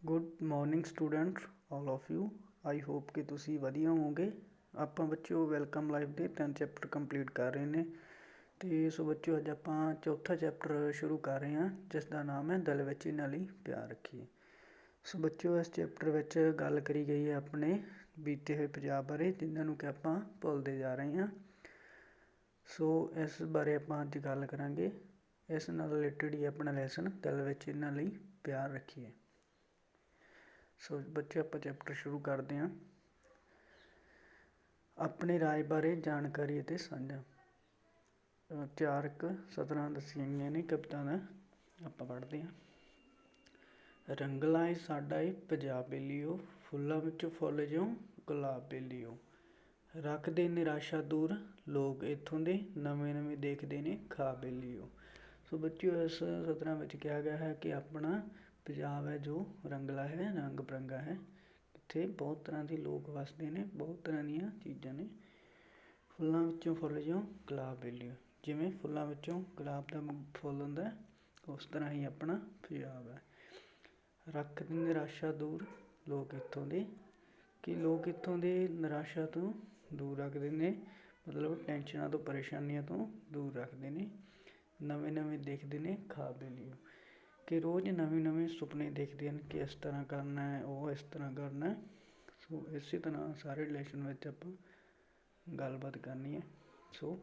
Good morning students all of you. I hope ਕਿ ਤੁਸੀਂ ਵਧੀਆ ਹੋਵੋਗੇ। ਆਪਾਂ ਬੱਚਿਓ ਵੈਲਕਮ ਲਾਈਫ ਦੇ 3 ਚੈਪਟਰ ਕੰਪਲੀਟ ਕਰ ਰਹੇ ਨੇ ਅਤੇ ਸੋ ਬੱਚਿਓ ਅੱਜ ਆਪਾਂ ਚੌਥਾ ਚੈਪਟਰ ਸ਼ੁਰੂ ਕਰ ਰਹੇ ਹਾਂ, ਜਿਸ ਦਾ ਨਾਮ ਹੈ ਦਿਲ ਵਿੱਚ ਇਹਨਾਂ ਲਈ ਪਿਆਰ ਰੱਖੀਏ। ਸੋ ਬੱਚਿਓ ਇਸ ਚੈਪਟਰ ਵਿੱਚ ਗੱਲ ਕਰੀ ਗਈ ਹੈ ਆਪਣੇ ਬੀਤੇ ਹੋਏ ਪੰਜਾਬ ਬਾਰੇ, ਜਿਨ੍ਹਾਂ ਨੂੰ ਕਿ ਆਪਾਂ ਭੁੱਲਦੇ ਜਾ ਰਹੇ ਹਾਂ। ਸੋ ਇਸ ਬਾਰੇ ਆਪਾਂ ਅੱਜ ਗੱਲ ਕਰਾਂਗੇ। ਇਸ ਨਾਲ ਰਿਲੇਟਡ ਹੀ ਆਪਣਾ ਲੈਸਨ ਦਿਲ ਵਿੱਚ ਇਹਨਾਂ ਲਈ ਪਿਆਰ ਰੱਖੀਏ। ਸੋ ਬੱਚੇ ਆਪਾਂ ਚੈਪਟਰ ਸ਼ੁਰੂ ਕਰਦੇ ਹਾਂ। ਆਪਣੇ ਰਾਜ ਬਾਰੇ ਜਾਣਕਾਰੀ ਅਤੇ ਸਾਂਝਾ। 4 ਸਤਰਾਂ ਦੱਸੀਆਂ ਗਈਆਂ ਨੇ ਕਵਿਤਾ ਦਾ, ਆਪਾਂ ਪੜ੍ਹਦੇ ਹਾਂ। ਰੰਗਲਾ ਏ ਸਾਡਾ ਏ ਪੰਜਾਬ ਬੇਲੀਓ, ਫੁੱਲਾਂ ਵਿੱਚ ਫੁੱਲ ਜਿਉਂ ਗੁਲਾਬ ਬੇਲੀਓ। ਰੱਖਦੇ ਨਿਰਾਸ਼ਾ ਦੂਰ ਲੋਕ ਇੱਥੋਂ ਦੇ, ਨਵੇਂ ਨਵੇਂ ਦੇਖਦੇ ਨੇ ਖਾਬ ਬੇਲੀਓ। ਸੋ ਬੱਚਿਓ ਇਸ ਸਤਰਾਂ ਵਿੱਚ ਕਿਹਾ ਗਿਆ ਹੈ ਕਿ ਆਪਣਾ ਪੰਜਾਬ ਹੈ ਜੋ ਰੰਗਲਾ ਹੈ, ਰੰਗ ਬਿਰੰਗਾ ਹੈ। ਇੱਥੇ ਬਹੁਤ ਤਰ੍ਹਾਂ ਦੇ ਲੋਕ ਵਸਦੇ ਨੇ, ਬਹੁਤ ਤਰ੍ਹਾਂ ਦੀਆਂ ਚੀਜ਼ਾਂ ਨੇ। ਫੁੱਲਾਂ ਵਿੱਚੋਂ ਫੁੱਲ ਜਿਉਂ ਗੁਲਾਬ ਬੇਲੀਓ, ਜਿਵੇਂ ਫੁੱਲਾਂ ਵਿੱਚੋਂ ਗੁਲਾਬ ਦਾ ਫੁੱਲ ਹੁੰਦਾ, ਉਸ ਤਰ੍ਹਾਂ ਹੀ ਆਪਣਾ ਪੰਜਾਬ ਹੈ। ਰੱਖਦੇ ਨਿਰਾਸ਼ਾ ਦੂਰ ਲੋਕ ਇੱਥੋਂ ਦੇ, ਕਿ ਲੋਕ ਇੱਥੋਂ ਦੇ ਨਿਰਾਸ਼ਾ ਤੋਂ ਦੂਰ ਰੱਖਦੇ ਨੇ, ਮਤਲਬ ਟੈਨਸ਼ਨਾਂ ਤੋਂ, ਪਰੇਸ਼ਾਨੀਆਂ ਤੋਂ ਦੂਰ ਰੱਖਦੇ ਨੇ। ਨਵੇਂ ਨਵੇਂ ਦੇਖਦੇ ਨੇ ਖਾਬ ਬੇਲੀਓ, ਕਿ ਰੋਜ਼ ਨਵੇਂ ਨਵੇਂ ਸੁਪਨੇ ਦੇਖਦੇ ਹਨ ਕਿ ਇਸ ਤਰ੍ਹਾਂ ਕਰਨਾ ਹੈ, ਉਹ ਇਸ ਤਰ੍ਹਾਂ ਕਰਨਾ। ਸੋ ਇਸੇ ਤਰ੍ਹਾਂ ਸਾਰੇ ਰਿਲੇਸ਼ਨ ਵਿੱਚ ਆਪਾਂ ਗੱਲਬਾਤ ਕਰਨੀ ਹੈ। ਸੋ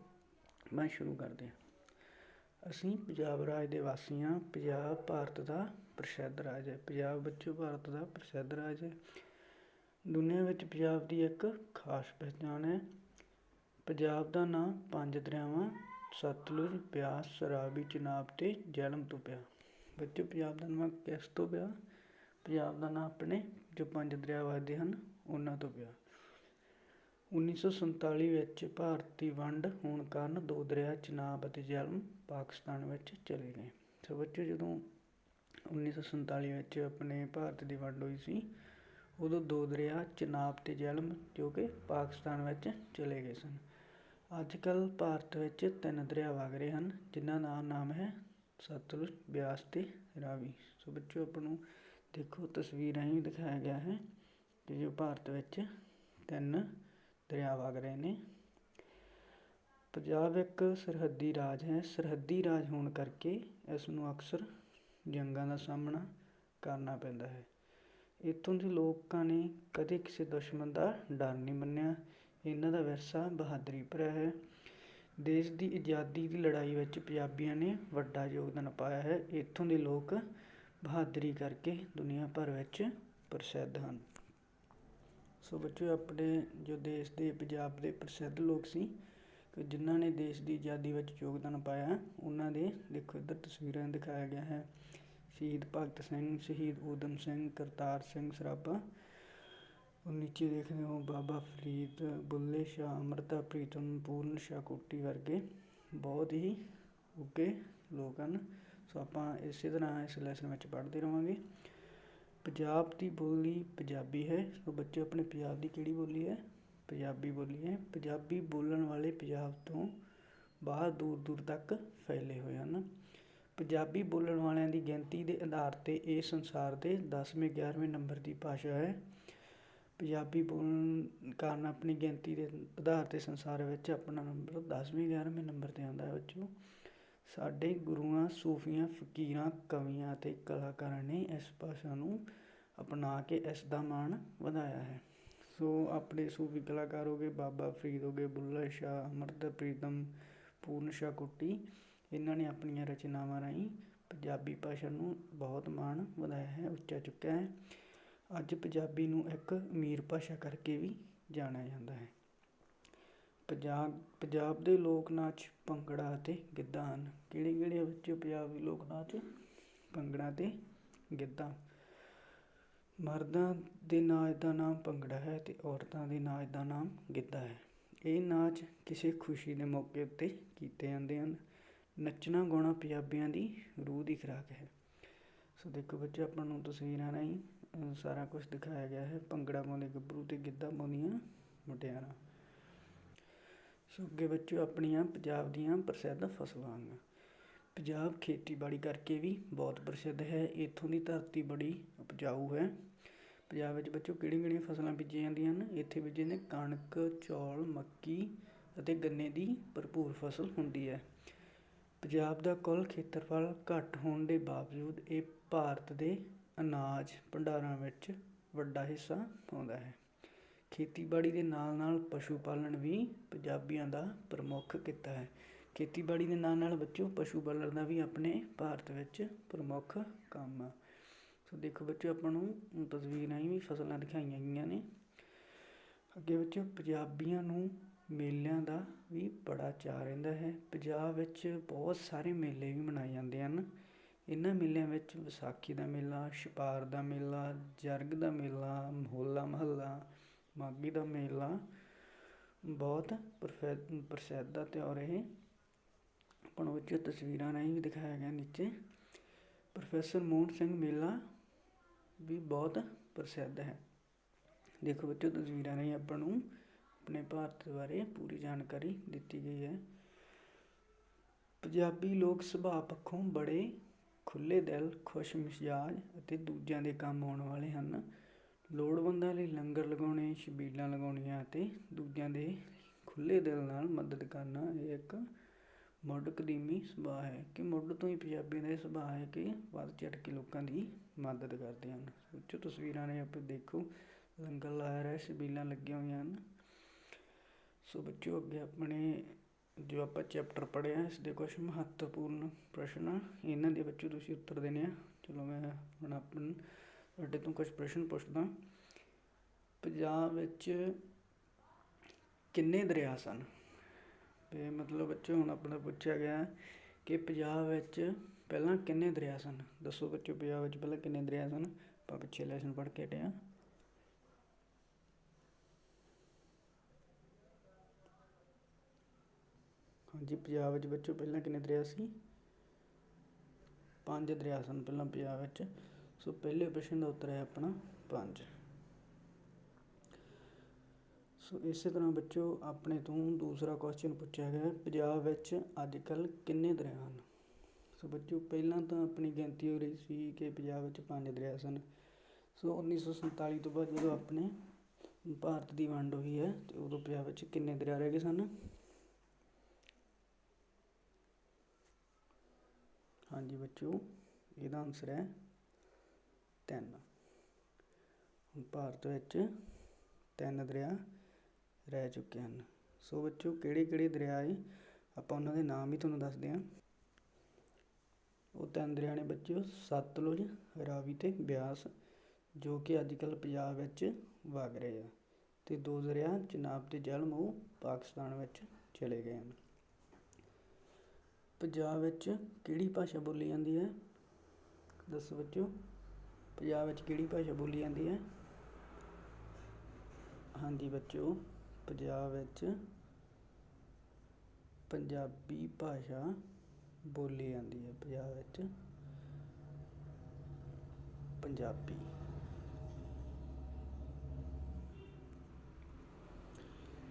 ਮੈਂ ਸ਼ੁਰੂ ਕਰਦੇ ਹਾਂ। ਅਸੀਂ ਪੰਜਾਬ ਰਾਜ ਦੇ ਵਾਸੀ ਹਾਂ। ਪੰਜਾਬ ਭਾਰਤ ਦਾ ਪ੍ਰਸਿੱਧ ਰਾਜ ਹੈ। ਪੰਜਾਬ ਬੱਚਿਓ ਭਾਰਤ ਦਾ ਪ੍ਰਸਿੱਧ ਰਾਜ ਹੈ। ਦੁਨੀਆ ਵਿੱਚ ਪੰਜਾਬ ਦੀ ਇੱਕ ਖਾਸ ਪਹਿਚਾਣ ਹੈ। ਪੰਜਾਬ ਦਾ ਨਾਂ 5 ਦਰਿਆਵਾਂ ਸਤਲੁਜ, ਬਿਆਸ, ਰਾਵੀ, ਚਨਾਬ ਅਤੇ ਜਿਹਲਮ ਤੋਂ ਪਿਆ। ਬੱਚਿਓ ਪੰਜਾਬ ਦਾ ਨਾਂ ਕਿਸ ਤੋਂ ਪਿਆ? ਪੰਜਾਬ ਦਾ ਨਾਂ ਆਪਣੇ ਜੋ 5 ਦਰਿਆ ਵਗਦੇ ਹਨ ਉਹਨਾਂ ਤੋਂ ਪਿਆ। 1947 ਵਿੱਚ ਭਾਰਤ ਦੀ ਵੰਡ ਹੋਣ ਕਾਰਨ 2 ਦਰਿਆ ਚਨਾਬ ਅਤੇ ਜਿਹਲਮ ਪਾਕਿਸਤਾਨ ਵਿੱਚ ਚਲੇ ਗਏ। ਸੋ ਬੱਚਿਓ ਜਦੋਂ 1947 ਵਿੱਚ ਆਪਣੇ ਭਾਰਤ ਦੀ ਵੰਡ ਹੋਈ ਸੀ, ਉਦੋਂ 2 ਦਰਿਆ ਚਨਾਬ ਅਤੇ ਜਿਹਲਮ ਜੋ ਕਿ ਪਾਕਿਸਤਾਨ ਵਿੱਚ ਚਲੇ ਗਏ ਸਨ। ਅੱਜ ਕੱਲ੍ਹ ਭਾਰਤ ਵਿੱਚ 3 ਦਰਿਆ ਵਗ ਰਹੇ ਹਨ, ਜਿਨ੍ਹਾਂ ਦਾ ਨਾਮ ਹੈ ਸਤਲੁਜ, ਬਿਆਸ ਅਤੇ ਰਾਵੀ। ਸੋ ਬੱਚਿਓ ਆਪਾਂ ਨੂੰ ਦੇਖੋ ਤਸਵੀਰ ਰਾਹੀਂ ਦਿਖਾਇਆ ਗਿਆ ਹੈ ਕਿ ਜੋ ਭਾਰਤ ਵਿੱਚ 3 ਦਰਿਆ ਵਗ ਰਹੇ ਨੇ। ਪੰਜਾਬ ਇੱਕ ਸਰਹੱਦੀ ਰਾਜ ਹੈ। ਸਰਹੱਦੀ ਰਾਜ ਹੋਣ ਕਰਕੇ ਇਸ ਨੂੰ ਅਕਸਰ ਜੰਗਾਂ ਦਾ ਸਾਹਮਣਾ ਕਰਨਾ ਪੈਂਦਾ ਹੈ। ਇੱਥੋਂ ਦੇ ਲੋਕਾਂ ਨੇ ਕਦੇ ਕਿਸੇ ਦੁਸ਼ਮਣ ਦਾ ਡਰ ਨਹੀਂ ਮੰਨਿਆ। ਇਹਨਾਂ ਦਾ ਵਿਰਸਾ ਬਹਾਦਰੀ ਭਰਿਆ ਹੈ। ਦੇਸ਼ ਦੀ ਆਜ਼ਾਦੀ ਦੀ ਲੜਾਈ ਵਿੱਚ ਪੰਜਾਬੀਆਂ ਨੇ ਵੱਡਾ ਯੋਗਦਾਨ ਪਾਇਆ ਹੈ। ਇੱਥੋਂ ਦੇ ਲੋਕ ਬਹਾਦਰੀ ਕਰਕੇ ਦੁਨੀਆ ਭਰ ਵਿੱਚ ਪ੍ਰਸਿੱਧ ਹਨ। ਸੋ ਬੱਚਿਓ ਆਪਣੇ ਜੋ ਦੇਸ਼ ਦੇ ਪੰਜਾਬ ਦੇ ਪ੍ਰਸਿੱਧ ਲੋਕ ਸੀ ਕਿ ਜਿਨ੍ਹਾਂ ਨੇ ਦੇਸ਼ ਦੀ ਆਜ਼ਾਦੀ ਵਿੱਚ ਯੋਗਦਾਨ ਪਾਇਆ, ਉਹਨਾਂ ਦੇ ਦੇਖੋ ਇੱਧਰ ਤਸਵੀਰਾਂ ਦਿਖਾਇਆ ਗਿਆ ਹੈ। ਸ਼ਹੀਦ ਭਗਤ ਸਿੰਘ, ਸ਼ਹੀਦ ਊਧਮ ਸਿੰਘ, ਕਰਤਾਰ ਸਿੰਘ ਸਰਾਭਾ। ਨੀਚੇ ਦੇਖਦੇ ਹੋ ਬਾਬਾ ਫਰੀਦ, ਬੁੱਲੇ ਸ਼ਾਹ, ਅੰਮ੍ਰਿਤਾ ਪ੍ਰੀਤਮ, ਪੂਰਨ ਸ਼ਾਹ ਕੋਟੀ ਵਰਗੇ ਬਹੁਤ ਹੀ ਉੱਘੇ ਲੋਕ ਹਨ। ਸੋ ਆਪਾਂ ਇਸੇ ਤਰ੍ਹਾਂ ਇਸ ਲੈਸਨ ਵਿੱਚ ਪੜ੍ਹਦੇ ਰਹਾਂਗੇ। ਪੰਜਾਬ ਦੀ ਬੋਲੀ ਪੰਜਾਬੀ ਹੈ। ਸੋ ਬੱਚੇ ਆਪਣੇ ਪੰਜਾਬ ਦੀ ਕਿਹੜੀ ਬੋਲੀ ਹੈ? ਪੰਜਾਬੀ ਬੋਲੀ ਹੈ। ਪੰਜਾਬੀ ਬੋਲਣ ਵਾਲੇ ਪੰਜਾਬ ਤੋਂ ਬਾਹਰ ਦੂਰ ਦੂਰ ਤੱਕ ਫੈਲੇ ਹੋਏ ਹਨ। ਪੰਜਾਬੀ ਬੋਲਣ ਵਾਲਿਆਂ ਦੀ ਗਿਣਤੀ ਦੇ ਆਧਾਰ 'ਤੇ ਇਹ ਸੰਸਾਰ ਦੇ 10ਵੇਂ 11ਵੇਂ ਨੰਬਰ ਦੀ ਭਾਸ਼ਾ ਹੈ। ਪੰਜਾਬੀ ਬੋਲਣ ਕਾਰਨ ਆਪਣੀ ਗਿਣਤੀ ਦੇ ਆਧਾਰ 'ਤੇ ਸੰਸਾਰ ਵਿੱਚ ਆਪਣਾ ਨੰਬਰ 10ਵੇਂ 11ਵੇਂ ਨੰਬਰ 'ਤੇ ਆਉਂਦਾ ਹੈ। ਬੱਚਿਓ ਸਾਡੇ ਗੁਰੂਆਂ, ਸੂਫੀਆਂ, ਫਕੀਰਾਂ, ਕਵੀਆਂ ਅਤੇ ਕਲਾਕਾਰਾਂ ਨੇ ਇਸ ਭਾਸ਼ਾ ਨੂੰ ਅਪਣਾ ਕੇ ਇਸ ਦਾ ਮਾਣ ਵਧਾਇਆ ਹੈ। ਸੋ ਆਪਣੇ ਸੂਫੀ ਕਲਾਕਾਰ ਹੋ ਗਏ, ਬਾਬਾ ਫਰੀਦ ਹੋ ਗਏ, ਬੁੱਲੇ ਸ਼ਾਹ, ਅੰਮ੍ਰਿਤਾ ਪ੍ਰੀਤਮ, ਪੂਰਨ ਸ਼ਾਹ ਕੋਟੀ, ਇਹਨਾਂ ਨੇ ਆਪਣੀਆਂ ਰਚਨਾਵਾਂ ਰਾਹੀਂ ਪੰਜਾਬੀ ਭਾਸ਼ਾ ਨੂੰ ਬਹੁਤ ਮਾਣ ਵਧਾਇਆ ਹੈ, ਉੱਚਾ ਚੁੱਕਿਆ ਹੈ। ਅੱਜ ਪੰਜਾਬੀ ਨੂੰ ਇੱਕ ਅਮੀਰ ਭਾਸ਼ਾ ਕਰਕੇ ਵੀ ਜਾਣਿਆ ਜਾਂਦਾ ਹੈ। ਪੰਜਾਬ ਦੇ ਲੋਕ ਨਾਚ ਭੰਗੜਾ ਅਤੇ ਗਿੱਧਾ ਹਨ। ਕਿਹੜੇ ਕਿਹੜੇ ਬੱਚੇ ਪੰਜਾਬ ਦੇ ਲੋਕ ਨਾਚ? ਭੰਗੜਾ ਅਤੇ ਗਿੱਧਾ। ਮਰਦਾਂ ਦੇ ਨਾਚ ਦਾ ਨਾਮ ਭੰਗੜਾ ਹੈ ਅਤੇ ਔਰਤਾਂ ਦੇ ਨਾਚ ਦਾ ਨਾਮ ਗਿੱਧਾ ਹੈ। ਇਹ ਨਾਚ ਕਿਸੇ ਖੁਸ਼ੀ ਦੇ ਮੌਕੇ ਉੱਤੇ ਕੀਤੇ ਜਾਂਦੇ ਹਨ। ਨੱਚਣਾ ਗਾਉਣਾ ਪੰਜਾਬੀਆਂ ਦੀ ਰੂਹ ਦੀ ਖੁਰਾਕ ਹੈ। ਸੋ ਦੇਖੋ ਬੱਚੇ ਆਪਾਂ ਨੂੰ ਤਸਵੀਰਾਂ ਰਾਹੀਂ ਸਾਰਾ ਕੁਛ ਦਿਖਾਇਆ ਗਿਆ ਹੈ। ਭੰਗੜਾ ਪਾਉਂਦੇ ਗੱਭਰੂ ਅਤੇ ਗਿੱਧਾ ਪਾਉਂਦੀਆਂ ਮੁਟਿਆਰਾਂ। ਸੋ ਅੱਗੇ ਬੱਚਿਓ ਆਪਣੀਆਂ ਪੰਜਾਬ ਦੀਆਂ ਪ੍ਰਸਿੱਧ ਫਸਲਾਂ ਹਨ। ਪੰਜਾਬ ਖੇਤੀਬਾੜੀ ਕਰਕੇ ਵੀ ਬਹੁਤ ਪ੍ਰਸਿੱਧ ਹੈ। ਇੱਥੋਂ ਦੀ ਧਰਤੀ ਬੜੀ ਉਪਜਾਊ ਹੈ। ਪੰਜਾਬ ਵਿੱਚ ਬੱਚੋ ਕਿਹੜੀਆਂ ਫਸਲਾਂ ਬੀਜੀਆਂ ਜਾਂਦੀਆਂ ਹਨ? ਇੱਥੇ ਬੀਜੇ ਨੇ ਕਣਕ, ਚੌਲ, ਮੱਕੀ ਅਤੇ ਗੰਨੇ ਦੀ ਭਰਪੂਰ ਫਸਲ ਹੁੰਦੀ ਹੈ। ਪੰਜਾਬ ਦਾ ਕੁੱਲ ਖੇਤਰਫਲ ਘੱਟ ਹੋਣ ਦੇ ਬਾਵਜੂਦ ਇਹ ਭਾਰਤ ਦੇ ਅਨਾਜ ਭੰਡਾਰਾਂ ਵਿੱਚ ਵੱਡਾ ਹਿੱਸਾ ਪਾਉਂਦਾ ਹੈ। ਖੇਤੀਬਾੜੀ ਦੇ ਨਾਲ ਨਾਲ ਪਸ਼ੂ ਪਾਲਣ ਵੀ ਪੰਜਾਬੀਆਂ ਦਾ ਪ੍ਰਮੁੱਖ ਕਿੱਤਾ ਹੈ। ਖੇਤੀਬਾੜੀ ਦੇ ਨਾਲ ਨਾਲ ਬੱਚੋ ਪਸ਼ੂ ਪਾਲਣ ਦਾ ਵੀ ਆਪਣੇ ਭਾਰਤ ਵਿੱਚ ਪ੍ਰਮੁੱਖ ਕੰਮ ਆ। ਸੋ ਦੇਖੋ ਬੱਚੋ, ਆਪਾਂ ਨੂੰ ਤਸਵੀਰਾਂ ਹੀ ਵੀ ਫਸਲਾਂ ਦਿਖਾਈਆਂ ਗਈਆਂ ਨੇ। ਅੱਗੇ ਬੱਚੋ, ਪੰਜਾਬੀਆਂ ਨੂੰ ਮੇਲਿਆਂ ਦਾ ਵੀ ਬੜਾ ਚਾਅ ਰਹਿੰਦਾ ਹੈ। ਪੰਜਾਬ ਵਿੱਚ ਬਹੁਤ ਸਾਰੇ ਮੇਲੇ ਵੀ ਮਨਾਏ ਜਾਂਦੇ ਹਨ। ਇਹਨਾਂ ਮੇਲਿਆਂ ਵਿੱਚ ਵਿਸਾਖੀ ਦਾ ਮੇਲਾ, ਛਪਾਰ ਦਾ ਮੇਲਾ, ਜਰਗ ਦਾ ਮੇਲਾ, ਹੋਲਾ ਮਹੱਲਾ, ਮਾਘੀ ਦਾ ਮੇਲਾ ਬਹੁਤ ਪ੍ਰਸਿੱਧ ਆ ਤਿਉਹਾਰ ਇਹ। ਆਪਾਂ ਨੂੰ ਵਿੱਚ ਤਸਵੀਰਾਂ ਰਾਹੀਂ ਵੀ ਦਿਖਾਇਆ ਗਿਆ ਨੀਚੇ। ਪ੍ਰੋਫੈਸਰ ਮੋਹਨ ਸਿੰਘ ਮੇਲਾ ਵੀ ਬਹੁਤ ਪ੍ਰਸਿੱਧ ਹੈ। ਦੇਖੋ ਬੱਚੋ, ਤਸਵੀਰਾਂ ਰਾਹੀਂ ਆਪਾਂ ਨੂੰ ਆਪਣੇ ਭਾਰਤ ਬਾਰੇ ਪੂਰੀ ਜਾਣਕਾਰੀ ਦਿੱਤੀ ਗਈ ਹੈ। ਪੰਜਾਬੀ ਲੋਕ ਸੁਭਾਅ ਪੱਖੋਂ ਬੜੇ ਖੁੱਲ੍ਹੇ ਦਿਲ, ਖੁਸ਼ ਮਿਜ਼ਾਜ ਅਤੇ ਦੂਜਿਆਂ ਦੇ ਕੰਮ ਆਉਣ ਵਾਲੇ ਹਨ। ਲੋੜਵੰਦਾਂ ਲਈ ਲੰਗਰ ਲਗਾਉਣੇ, ਛਬੀਲਾਂ ਲਗਾਉਣੀਆਂ ਅਤੇ ਦੂਜਿਆਂ ਦੇ ਖੁੱਲ੍ਹੇ ਦਿਲ ਨਾਲ ਮਦਦ ਕਰਨਾ ਇਹ ਇੱਕ ਮੁੱਢ ਕਦੀਮੀ ਸੁਭਾਅ ਹੈ। ਕਿ ਮੁੱਢ ਤੋਂ ਹੀ ਪੰਜਾਬੀਆਂ ਦਾ ਇਹ ਸੁਭਾਅ ਹੈ ਕਿ ਵੱਧ ਚੜ੍ਹ ਕੇ ਲੋਕਾਂ ਦੀ ਮਦਦ ਕਰਦੇ ਹਨ। ਸੋਚੋ, ਤਸਵੀਰਾਂ ਨੇ ਆਪਾਂ ਦੇਖੋ, ਲੰਗਰ ਲਾਇਆ ਰਿਹਾ, ਛਬੀਲਾਂ ਲੱਗੀਆਂ ਹੋਈਆਂ ਹਨ। ਸੋ ਬੱਚੋ, ਅੱਗੇ ਆਪਣੇ ਜੋ ਆਪਾਂ ਚੈਪਟਰ ਪੜ੍ਹਿਆ ਇਸ ਦੇ ਕੁਛ ਮਹੱਤਵਪੂਰਨ ਪ੍ਰਸ਼ਨ ਆ, ਇਹਨਾਂ ਦੇ ਬੱਚੋਂ ਤੁਸੀਂ ਉੱਤਰ ਦੇਣੇ ਆ। ਚਲੋ ਮੈਂ ਹੁਣ ਤੁਹਾਡੇ ਤੋਂ ਕੁਛ ਪ੍ਰਸ਼ਨ ਪੁੱਛਦਾ। ਪੰਜਾਬ ਵਿੱਚ ਕਿੰਨੇ ਦਰਿਆ ਸਨ? ਅਤੇ ਮਤਲਬ ਬੱਚੋ, ਹੁਣ ਆਪਣਾ ਪੁੱਛਿਆ ਗਿਆ ਕਿ ਪੰਜਾਬ ਵਿੱਚ ਪਹਿਲਾਂ ਕਿੰਨੇ ਦਰਿਆ ਸਨ? ਦੱਸੋ ਬੱਚੋ, ਪੰਜਾਬ ਵਿੱਚ ਪਹਿਲਾਂ ਕਿੰਨੇ ਦਰਿਆ ਸਨ? ਆਪਾਂ ਪਿੱਛੇ ਲੈਸਨ ਪੜ੍ਹ ਕੇ ਹਟੇ ਹਾਂ। ਹਾਂਜੀ, ਪੰਜਾਬ ਵਿੱਚ ਬੱਚੋ ਪਹਿਲਾਂ ਕਿੰਨੇ ਦਰਿਆ ਸੀ? 5 ਦਰਿਆ ਸਨ ਪਹਿਲਾਂ ਪੰਜਾਬ ਵਿੱਚ। ਸੋ ਪਹਿਲੇ ਪ੍ਰਸ਼ਨ ਦਾ ਉੱਤਰ ਹੈ ਆਪਣਾ 5। ਸੋ ਇਸੇ ਤਰ੍ਹਾਂ ਬੱਚੋ, ਆਪਣੇ ਤੋਂ ਦੂਸਰਾ ਕੁਐਸਚਨ ਪੁੱਛਿਆ ਗਿਆ, ਪੰਜਾਬ ਵਿੱਚ ਅੱਜ ਕੱਲ੍ਹ ਕਿੰਨੇ ਦਰਿਆ ਹਨ? ਸੋ ਬੱਚੋ, ਪਹਿਲਾਂ ਤਾਂ ਆਪਣੀ ਗਿਣਤੀ ਹੋ ਰਹੀ ਸੀ ਕਿ ਪੰਜਾਬ ਵਿੱਚ 5 ਦਰਿਆ ਸਨ। ਸੋ 1947 ਤੋਂ ਬਾਅਦ ਜਦੋਂ ਆਪਣੇ ਭਾਰਤ ਦੀ ਵੰਡ ਹੋਈ ਹੈ ਅਤੇ ਉਦੋਂ ਪੰਜਾਬ ਵਿੱਚ ਕਿੰਨੇ ਦਰਿਆ ਰਹਿ ਗਏ ਸਨ? ਹਾਂਜੀ ਬੱਚੋ, ਇਹਦਾ ਆਨਸਰ ਹੈ 3। ਹੁਣ ਭਾਰਤ ਵਿੱਚ 3 ਦਰਿਆ ਰਹਿ ਚੁੱਕੇ ਹਨ। ਸੋ ਬੱਚੋ, ਕਿਹੜੇ ਕਿਹੜੇ ਦਰਿਆ ਹੈ ਆਪਾਂ ਉਹਨਾਂ ਦੇ ਨਾਮ ਵੀ ਤੁਹਾਨੂੰ ਦੱਸਦੇ ਹਾਂ। ਉਹ 3 ਦਰਿਆ ਨੇ ਬੱਚਿਓ, ਸਤਲੁਜ, ਰਾਵੀ ਅਤੇ ਬਿਆਸ, ਜੋ ਕਿ ਅੱਜ ਕੱਲ੍ਹ ਪੰਜਾਬ ਵਿੱਚ ਵਗ ਰਹੇ ਆ। ਅਤੇ 2 ਦਰਿਆ ਚਨਾਬ ਅਤੇ ਜੇਹਲਮ ਉਹ ਪਾਕਿਸਤਾਨ ਵਿੱਚ ਚਲੇ ਗਏ ਹਨ। ਪੰਜਾਬ ਵਿੱਚ ਕਿਹੜੀ ਭਾਸ਼ਾ ਬੋਲੀ ਜਾਂਦੀ ਹੈ? ਦੱਸੋ ਬੱਚਿਓ, ਪੰਜਾਬ ਵਿੱਚ ਕਿਹੜੀ ਭਾਸ਼ਾ ਬੋਲੀ ਜਾਂਦੀ ਹੈ? ਹਾਂਜੀ ਬੱਚਿਓ, ਪੰਜਾਬ ਵਿੱਚ ਪੰਜਾਬੀ ਭਾਸ਼ਾ ਬੋਲੀ ਜਾਂਦੀ ਹੈ। ਪੰਜਾਬ ਵਿੱਚ ਪੰਜਾਬੀ।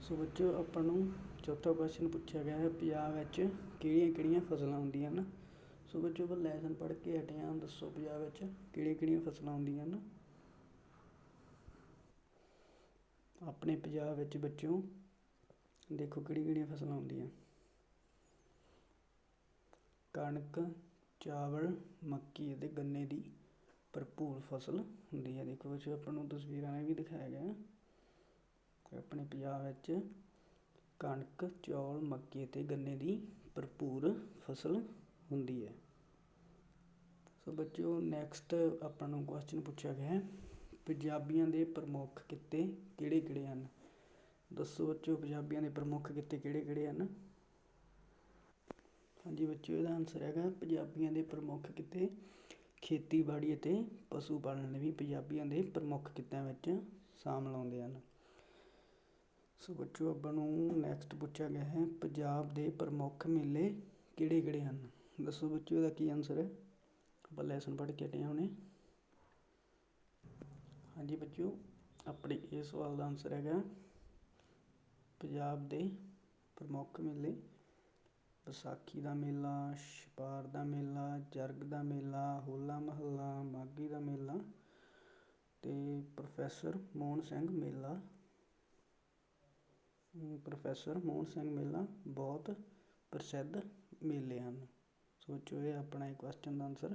ਸੋ ਬੱਚਿਓ, ਆਪਾਂ ਨੂੰ ਚੌਥਾ ਕੁਐਸਚਨ ਪੁੱਛਿਆ ਗਿਆ ਹੈ, ਪੰਜਾਬ ਵਿੱਚ ਕਿਹੜੀਆਂ ਕਿਹੜੀਆਂ ਫਸਲਾਂ ਹੁੰਦੀਆਂ ਹਨ? ਸੋ ਬੱਚਿਓ, ਆਪਾਂ ਲੈਸਨ ਪੜ੍ਹ ਕੇ ਹਟੇ ਹਾਂ। ਦੱਸੋ ਪੰਜਾਬ ਵਿੱਚ ਕਿਹੜੀਆਂ ਕਿਹੜੀਆਂ ਫਸਲਾਂ ਹੁੰਦੀਆਂ ਹਨ? ਆਪਣੇ ਪੰਜਾਬ ਵਿੱਚ ਬੱਚਿਓ ਦੇਖੋ ਕਿਹੜੀਆਂ ਕਿਹੜੀਆਂ ਫਸਲਾਂ ਹੁੰਦੀਆਂ। ਕਣਕ, ਚਾਵਲ, ਮੱਕੀ ਅਤੇ ਗੰਨੇ ਦੀ ਭਰਪੂਰ ਫਸਲ ਹੁੰਦੀ ਹੈ। ਦੇਖੋ ਬੱਚਿਓ, ਆਪਾਂ ਨੂੰ ਤਸਵੀਰਾਂ ਨੇ ਵੀ ਦਿਖਾਇਆ ਗਿਆ ਆਪਣੇ ਪੰਜਾਬ ਵਿੱਚ ਕਣਕ, ਚੌਲ, ਮੱਕੀ ਅਤੇ ਗੰਨੇ ਦੀ ਭਰਪੂਰ ਫਸਲ ਹੁੰਦੀ ਹੈ। ਸੋ ਬੱਚਿਓ, ਨੈਕਸਟ ਆਪਾਂ ਨੂੰ ਕੁਐਸਚਨ ਪੁੱਛਿਆ ਗਿਆ ਹੈ, ਪੰਜਾਬੀਆਂ ਦੇ ਪ੍ਰਮੁੱਖ ਕਿੱਤੇ ਕਿਹੜੇ ਕਿਹੜੇ ਹਨ? ਦੱਸੋ ਬੱਚਿਓ, ਪੰਜਾਬੀਆਂ ਦੇ ਪ੍ਰਮੁੱਖ ਕਿੱਤੇ ਕਿਹੜੇ ਕਿਹੜੇ ਹਨ? ਹਾਂਜੀ ਬੱਚਿਓ, ਇਹਦਾ ਆਨਸਰ ਹੈਗਾ ਪੰਜਾਬੀਆਂ ਦੇ ਪ੍ਰਮੁੱਖ ਕਿੱਤੇ ਖੇਤੀਬਾੜੀ ਅਤੇ ਪਸ਼ੂ ਪਾਲਣ ਵੀ ਪੰਜਾਬੀਆਂ ਦੇ ਪ੍ਰਮੁੱਖ ਕਿੱਤਿਆਂ ਵਿੱਚ ਸ਼ਾਮਲ ਆਉਂਦੇ ਹਨ। ਸੋ ਬੱਚਿਓ, ਆਪਾਂ ਨੂੰ ਨੈਕਸਟ ਪੁੱਛਿਆ ਗਿਆ ਹੈ, ਪੰਜਾਬ ਦੇ ਪ੍ਰਮੁੱਖ ਮੇਲੇ ਕਿਹੜੇ ਕਿਹੜੇ ਹਨ? ਦੱਸੋ ਬੱਚਿਓ, ਇਹਦਾ ਕੀ ਆਨਸਰ ਹੈ? ਆਪਾਂ ਲੈਸਨ ਪੜ੍ਹ ਕੇ ਹਟੇ ਹੁਣੇ। ਹਾਂਜੀ ਬੱਚਿਓ, ਆਪਣੇ ਇਸ ਸਵਾਲ ਦਾ ਆਨਸਰ ਹੈਗਾ ਪੰਜਾਬ ਦੇ ਪ੍ਰਮੁੱਖ ਮੇਲੇ ਵਿਸਾਖੀ ਦਾ ਮੇਲਾ, ਛਪਾਰ ਦਾ ਮੇਲਾ, ਜਰਗ ਦਾ ਮੇਲਾ, ਹੋਲਾ ਮਹੱਲਾ, ਮਾਘੀ ਦਾ ਮੇਲਾ ਅਤੇ ਪ੍ਰੋਫੈਸਰ ਮੋਹਨ ਸਿੰਘ ਮੇਲਾ। ਪ੍ਰੋਫੈਸਰ ਮੋਹਨ ਸਿੰਘ ਮੇਲਾ ਬਹੁਤ ਪ੍ਰਸਿੱਧ ਮੇਲੇ ਹਨ। ਸੋਚੋ ਇਹ ਆਪਣਾ ਇਹ ਕੁਐਸਚਨ ਦਾ ਆਨਸਰ।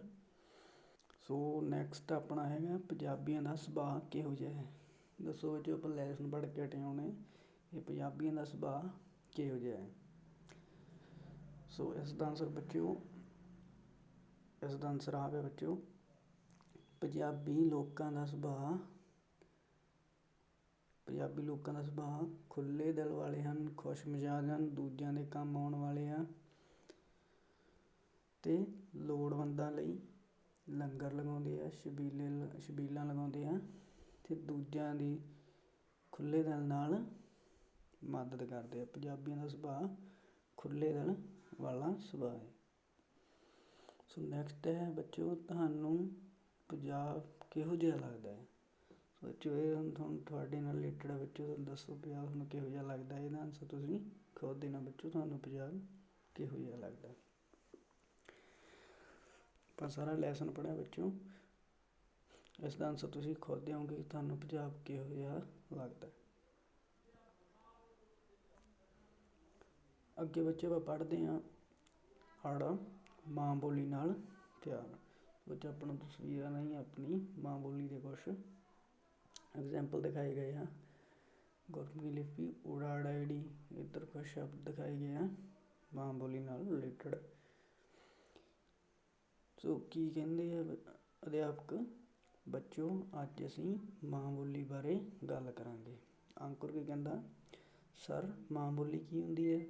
ਸੋ ਨੈਕਸਟ ਆਪਣਾ ਹੈਗਾ ਪੰਜਾਬੀਆਂ ਦਾ ਸੁਭਾਅ ਕਿਹੋ ਜਿਹਾ ਹੈ। ਦੱਸੋ ਬੱਚੋ, ਆਪਾਂ ਲੈਸਨ ਪੜ੍ਹ ਕੇ ਹਟੇ ਹੋਣੇ, ਇਹ ਪੰਜਾਬੀਆਂ ਦਾ ਸੁਭਾਅ ਕਿਹੋ ਜਿਹਾ ਹੈ। ਸੋ ਇਸ ਦਾ ਆਨਸਰ ਬੱਚਿਓ, ਇਸ ਦਾ ਆਨਸਰ ਆਵੇ ਬੱਚਿਓ, ਪੰਜਾਬੀ ਲੋਕਾਂ ਦਾ ਸੁਭਾਅ ਖੁੱਲ੍ਹੇ ਦਿਲ ਵਾਲੇ ਹਨ, ਖੁਸ਼ ਮਿਜ਼ਾਜ ਹਨ, ਦੂਜਿਆਂ ਦੇ ਕੰਮ ਆਉਣ ਵਾਲੇ ਆ ਅਤੇ ਲੋੜਵੰਦਾਂ ਲਈ ਲੰਗਰ ਲਗਾਉਂਦੇ ਆ, ਛਬੀਲਾਂ ਲਗਾਉਂਦੇ ਆ ਅਤੇ ਦੂਜਿਆਂ ਦੀ ਖੁੱਲ੍ਹੇ ਦਿਲ ਨਾਲ ਮਦਦ ਕਰਦੇ ਆ। ਪੰਜਾਬੀਆਂ ਦਾ ਸੁਭਾਅ ਖੁੱਲ੍ਹੇ ਦਿਲ ਵਾਲਾ ਸੁਭਾਅ ਹੈ। ਸੋ ਨੈਕਸਟ ਹੈ ਬੱਚਿਓ, ਤੁਹਾਨੂੰ ਪੰਜਾਬ ਕਿਹੋ ਜਿਹਾ ਲੱਗਦਾ ਹੈ। ਬੱਚਿਓ ਇਹ ਹੁਣ ਤੁਹਾਨੂੰ ਤੁਹਾਡੇ ਨਾਲ ਰਿਲੇਟਡ ਹੈ। ਬੱਚਿਓ ਤੁਹਾਨੂੰ ਦੱਸੋ ਪੰਜਾਬ ਤੁਹਾਨੂੰ ਕਿਹੋ ਜਿਹਾ ਲੱਗਦਾ, ਇਹਦਾ ਆਨਸਰ ਤੁਸੀਂ ਖੁਦ ਦੇਣਾ ਬੱਚਿਓ, ਤੁਹਾਨੂੰ ਪੰਜਾਬ ਕਿਹੋ ਜਿਹਾ ਲੱਗਦਾ। ਆਪਾਂ ਸਾਰਾ ਲੈਸਨ ਪੜ੍ਹਿਆ ਬੱਚਿਓ, ਇਸ ਦਾ ਆਨਸਰ ਤੁਸੀਂ ਖੁਦ ਦਿਓਗੇ ਕਿ ਤੁਹਾਨੂੰ ਪੰਜਾਬ ਕਿਹੋ ਜਿਹਾ ਲੱਗਦਾ। ਅੱਗੇ ਬੱਚੇ ਆਪਾਂ ਪੜ੍ਹਦੇ ਹਾਂ ਆੜਾ ਮਾਂ ਬੋਲੀ ਨਾਲ ਪਿਆਰ। ਬੱਚੇ ਆਪਾਂ ਨੂੰ ਤਸਵੀਰਾਂ ਨਹੀਂ ਆਪਣੀ ਮਾਂ ਬੋਲੀ ਦੇ ਕੁਛ ਐਗਜ਼ਾਮਪਲ ਦਿਖਾਏ ਗਏ ਆ। ਗੁਰਮੁਖੀ ਲਿਪੀ ਊੜਾ ਆੜਾ ਈੜੀ, ਇੱਧਰ ਕੁਛ ਸ਼ਬਦ ਦਿਖਾਏ ਗਏ ਆ ਮਾਂ ਬੋਲੀ ਨਾਲ ਰਿਲੇਟਡ। ਸੋ ਕੀ ਕਹਿੰਦੇ ਆ ਅਧਿਆਪਕ, ਬੱਚਿਓ ਅੱਜ ਅਸੀਂ ਮਾਂ ਬੋਲੀ ਬਾਰੇ ਗੱਲ ਕਰਾਂਗੇ। ਅੰਕੁਰ ਕੀ ਕਹਿੰਦਾ, ਸਰ ਮਾਂ ਬੋਲੀ ਕੀ ਹੁੰਦੀ ਹੈ।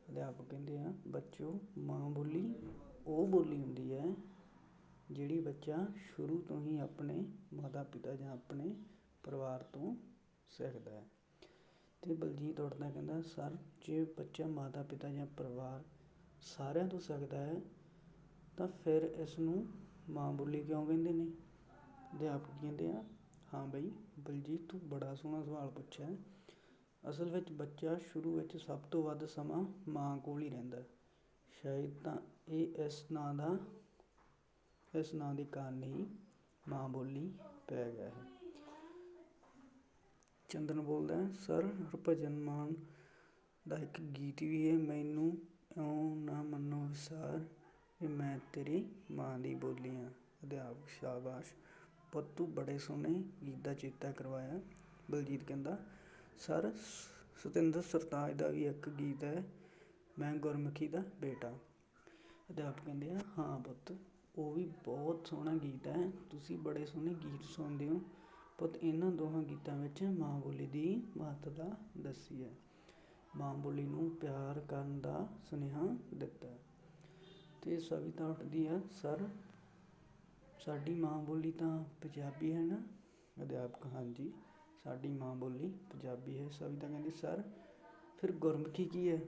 ਅਧਿਆਪਕ ਕਹਿੰਦੇ ਆ, ਬੱਚਿਓ ਮਾਂ ਬੋਲੀ ਉਹ ਬੋਲੀ ਹੁੰਦੀ ਹੈ ਜਿਹੜੀ ਬੱਚਾ ਸ਼ੁਰੂ ਤੋਂ ਹੀ ਆਪਣੇ ਮਾਤਾ ਪਿਤਾ ਜਾਂ ਆਪਣੇ ਪਰਿਵਾਰ ਤੋਂ ਸਿੱਖਦਾ ਹੈ। ਅਤੇ ਬਲਜੀਤ ਉੱਠਦਾ ਕਹਿੰਦਾ, ਸਰ ਜੇ ਬੱਚਾ ਮਾਤਾ ਪਿਤਾ ਜਾਂ ਪਰਿਵਾਰ ਸਾਰਿਆਂ ਤੋਂ ਸਿੱਖਦਾ ਹੈ ਤਾਂ ਫਿਰ ਇਸ ਨੂੰ ਮਾਂ ਬੋਲੀ ਕਿਉਂ ਕਹਿੰਦੇ ਨੇ। ਅਧਿਆਪਕ ਕਹਿੰਦੇ ਆ, ਹਾਂ ਬਈ ਬਲਜੀਤ ਤੂੰ ਬੜਾ ਸੋਹਣਾ ਸਵਾਲ ਪੁੱਛਿਆ। ਅਸਲ ਵਿੱਚ ਬੱਚਾ ਸ਼ੁਰੂ ਵਿੱਚ ਸਭ ਤੋਂ ਵੱਧ ਸਮਾਂ ਮਾਂ ਕੋਲ ਹੀ ਰਹਿੰਦਾ। ਸ਼ਾਇਦ ਤਾਂ ਇਹ ਇਸ ਨਾਂ ਦੇ ਕਾਰਨ ਹੀ ਮਾਂ ਬੋਲੀ ਪੈ ਗਿਆ ਹੈ। ਚੰਦਨ ਬੋਲਦਾ, ਸਰ ਹਰਭਜਨ ਮਾਨ ਦਾ ਇੱਕ ਗੀਤ ਵੀ ਹੈ, ਮੈਨੂੰ ਇਉਂ ਨਾ ਮੰਨੋ ਵਿਸਾਰ ਵੀ ਮੈਂ ਤੇਰੀ ਮਾਂ ਦੀ ਬੋਲੀ ਹਾਂ। ਅਧਿਆਪਕ ਸ਼ਾਬਾਸ਼ ਪੁੱਤ ਤੂੰ ਬੜੇ ਸੋਹਣੇ ਗੀਤ ਦਾ ਚੇਤਾ ਕਰਵਾਇਆ। ਬਲਜੀਤ ਕਹਿੰਦਾ, ਸਰ ਸਤਿੰਦਰ ਸਰਤਾਜ ਦਾ ਵੀ ਇੱਕ ਗੀਤ ਹੈ, ਮੈਂ ਗੁਰਮੁਖੀ ਦਾ ਬੇਟਾ। ਅਧਿਆਪਕ ਕਹਿੰਦੇ ਆ, ਹਾਂ ਪੁੱਤ ਉਹ ਵੀ ਬਹੁਤ ਸੋਹਣਾ ਗੀਤ ਹੈ, ਤੁਸੀਂ ਬੜੇ ਸੋਹਣੇ ਗੀਤ ਸੁਣਦੇ ਹੋ ਪੁੱਤ। ਇਹਨਾਂ ਦੋਹਾਂ ਗੀਤਾਂ ਵਿੱਚ ਮਾਂ ਬੋਲੀ ਦੀ ਮਹੱਤਤਾ ਦੱਸੀ ਹੈ, ਮਾਂ ਬੋਲੀ ਨੂੰ ਪਿਆਰ ਕਰਨ ਦਾ ਸੁਨੇਹਾ ਦਿੱਤਾ। ਅਤੇ ਸਵਿਤਾ ਉੱਠਦੀ ਆ, ਸਰ ਸਾਡੀ ਮਾਂ ਬੋਲੀ ਤਾਂ ਪੰਜਾਬੀ ਹੈ ਨਾ। ਅਧਿਆਪਕ ਹਾਂਜੀ ਸਾਡੀ ਮਾਂ ਬੋਲੀ ਪੰਜਾਬੀ ਹੈ। ਸਵਿਤਾ ਕਹਿੰਦੀ, ਸਰ ਫਿਰ ਗੁਰਮੁਖੀ ਕੀ ਹੈ।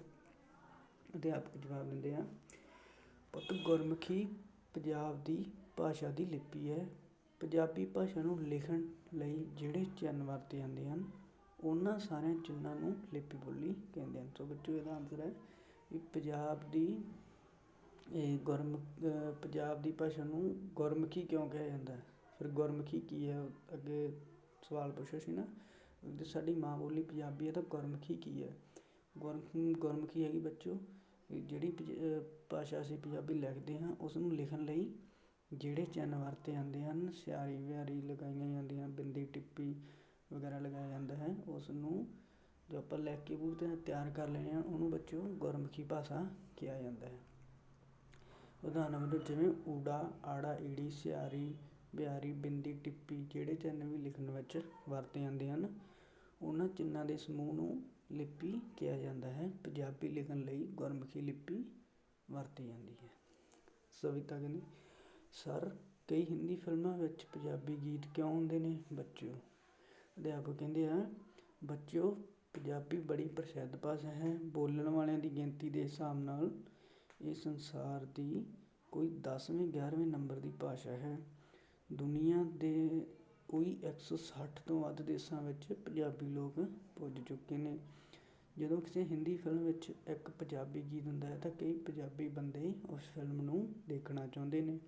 ਅਧਿਆਪਕ ਜਵਾਬ ਦਿੰਦੇ ਆ, ਪੁੱਤ ਗੁਰਮੁਖੀ ਪੰਜਾਬ ਦੀ ਭਾਸ਼ਾ ਦੀ ਲਿਪੀ ਹੈ। ਪੰਜਾਬੀ ਭਾਸ਼ਾ ਨੂੰ ਲਿਖਣ ਲਈ ਜਿਹੜੇ ਚਿੰਨ੍ਹ ਵਰਤੇ ਜਾਂਦੇ ਹਨ ਉਹਨਾਂ ਸਾਰਿਆਂ ਚਿੰਨ੍ਹਾਂ ਨੂੰ ਲਿਪੀ ਬੋਲੀ ਕਹਿੰਦੇ ਹਨ। ਸੋ ਬੱਚੋ ਇਹਦਾ ਆਨਸਰ ਹੈ ਵੀ ਪੰਜਾਬ ਦੀ ਭਾਸ਼ਾ ਨੂੰ ਗੁਰਮੁਖੀ ਕਿਉਂ ਕਿਹਾ ਜਾਂਦਾ। ਫਿਰ ਗੁਰਮੁਖੀ ਕੀ ਹੈ, ਅੱਗੇ ਸਵਾਲ ਪੁੱਛਿਆ ਸੀ ਨਾ, ਜੇ ਸਾਡੀ ਮਾਂ ਬੋਲੀ ਪੰਜਾਬੀ ਹੈ ਤਾਂ ਗੁਰਮੁਖੀ ਕੀ ਹੈ। ਗੁਰਮੁਖੀ ਹੈਗੀ ਬੱਚੋ ਜਿਹੜੀ ਭਾਸ਼ਾ ਅਸੀਂ ਪੰਜਾਬੀ ਲਿਖਦੇ ਹਾਂ ਉਸ ਨੂੰ ਲਿਖਣ ਲਈ ਜਿਹੜੇ ਚਿੰਨ੍ਹ ਵਰਤੇ ਜਾਂਦੇ ਹਨ, ਸਿਆਰੀ ਬਿਆਰੀ ਲਗਾਈਆਂ ਜਾਂਦੀਆਂ, ਬਿੰਦੀ ਟਿੱਪੀ ਵਗੈਰਾ ਲਗਾਇਆ ਜਾਂਦਾ ਹੈ, ਉਸ ਨੂੰ ਜੋ ਆਪਾਂ ਲਿਖ ਕੇ ਪੂਰੀ ਤਰ੍ਹਾਂ ਤਿਆਰ ਕਰ ਲੈਂਦੇ ਹਾਂ ਉਹਨੂੰ ਬੱਚੋ ਗੁਰਮੁਖੀ ਭਾਸ਼ਾ ਕਿਹਾ ਜਾਂਦਾ ਹੈ। ਉਦਾਹਰਨ ਵਜੋਂ ਜਿਵੇਂ ਊੜਾ ਆੜਾ ਈੜੀ, ਸਿਆਰੀ ਬਿਆਰੀ, ਬਿੰਦੀ ਟਿੱਪੀ ਜਿਹੜੇ ਚਿੰਨ੍ਹ ਵੀ ਲਿਖਣ ਵਿੱਚ ਵਰਤੇ ਜਾਂਦੇ ਹਨ ਉਹਨਾਂ ਚਿੰਨ੍ਹਾਂ ਦੇ ਸਮੂਹ ਨੂੰ ਲਿਪੀ ਕਿਹਾ ਜਾਂਦਾ ਹੈ। ਪੰਜਾਬੀ ਲਿਖਣ ਲਈ ਗੁਰਮੁਖੀ ਲਿਪੀ ਵਰਤੀ ਜਾਂਦੀ ਹੈ। ਸਵਿਤਾ ਕਹਿੰਦੀ, ਸਰ ਕਈ ਹਿੰਦੀ ਫਿਲਮਾਂ ਵਿੱਚ ਪੰਜਾਬੀ ਗੀਤ ਕਿਉਂ ਹੁੰਦੇ ਨੇ ਬੱਚਿਓ। ਅਧਿਆਪਕ ਕਹਿੰਦੇ ਆ, ਬੱਚਿਓ ਪੰਜਾਬੀ ਬੜੀ ਪ੍ਰਸਿੱਧ ਭਾਸ਼ਾ ਹੈ, ਬੋਲਣ ਵਾਲਿਆਂ ਦੀ ਗਿਣਤੀ ਦੇ ਹਿਸਾਬ ਨਾਲ ਇਹ ਸੰਸਾਰ ਦੀ ਕੋਈ 10ਵੇਂ 11ਵੇਂ ਨੰਬਰ ਦੀ ਭਾਸ਼ਾ ਹੈ। ਦੁਨੀਆ ਦੇ ਕੋਈ 160 ਤੋਂ ਵੱਧ ਦੇਸ਼ਾਂ ਵਿੱਚ ਪੰਜਾਬੀ ਲੋਕ ਪੁੱਜ ਚੁੱਕੇ ਨੇ ਜਦੋਂ ਕਿਸੇ ਹਿੰਦੀ ਫਿਲਮ ਵਿੱਚ ਇੱਕ ਪੰਜਾਬੀ ਗੀਤ ਹੁੰਦਾ ਹੈ ਤਾਂ ਕਈ ਪੰਜਾਬੀ ਬੰਦੇ ਉਸ ਫਿਲਮ ਨੂੰ ਦੇਖਣਾ ਚਾਹੁੰਦੇ ਨੇ।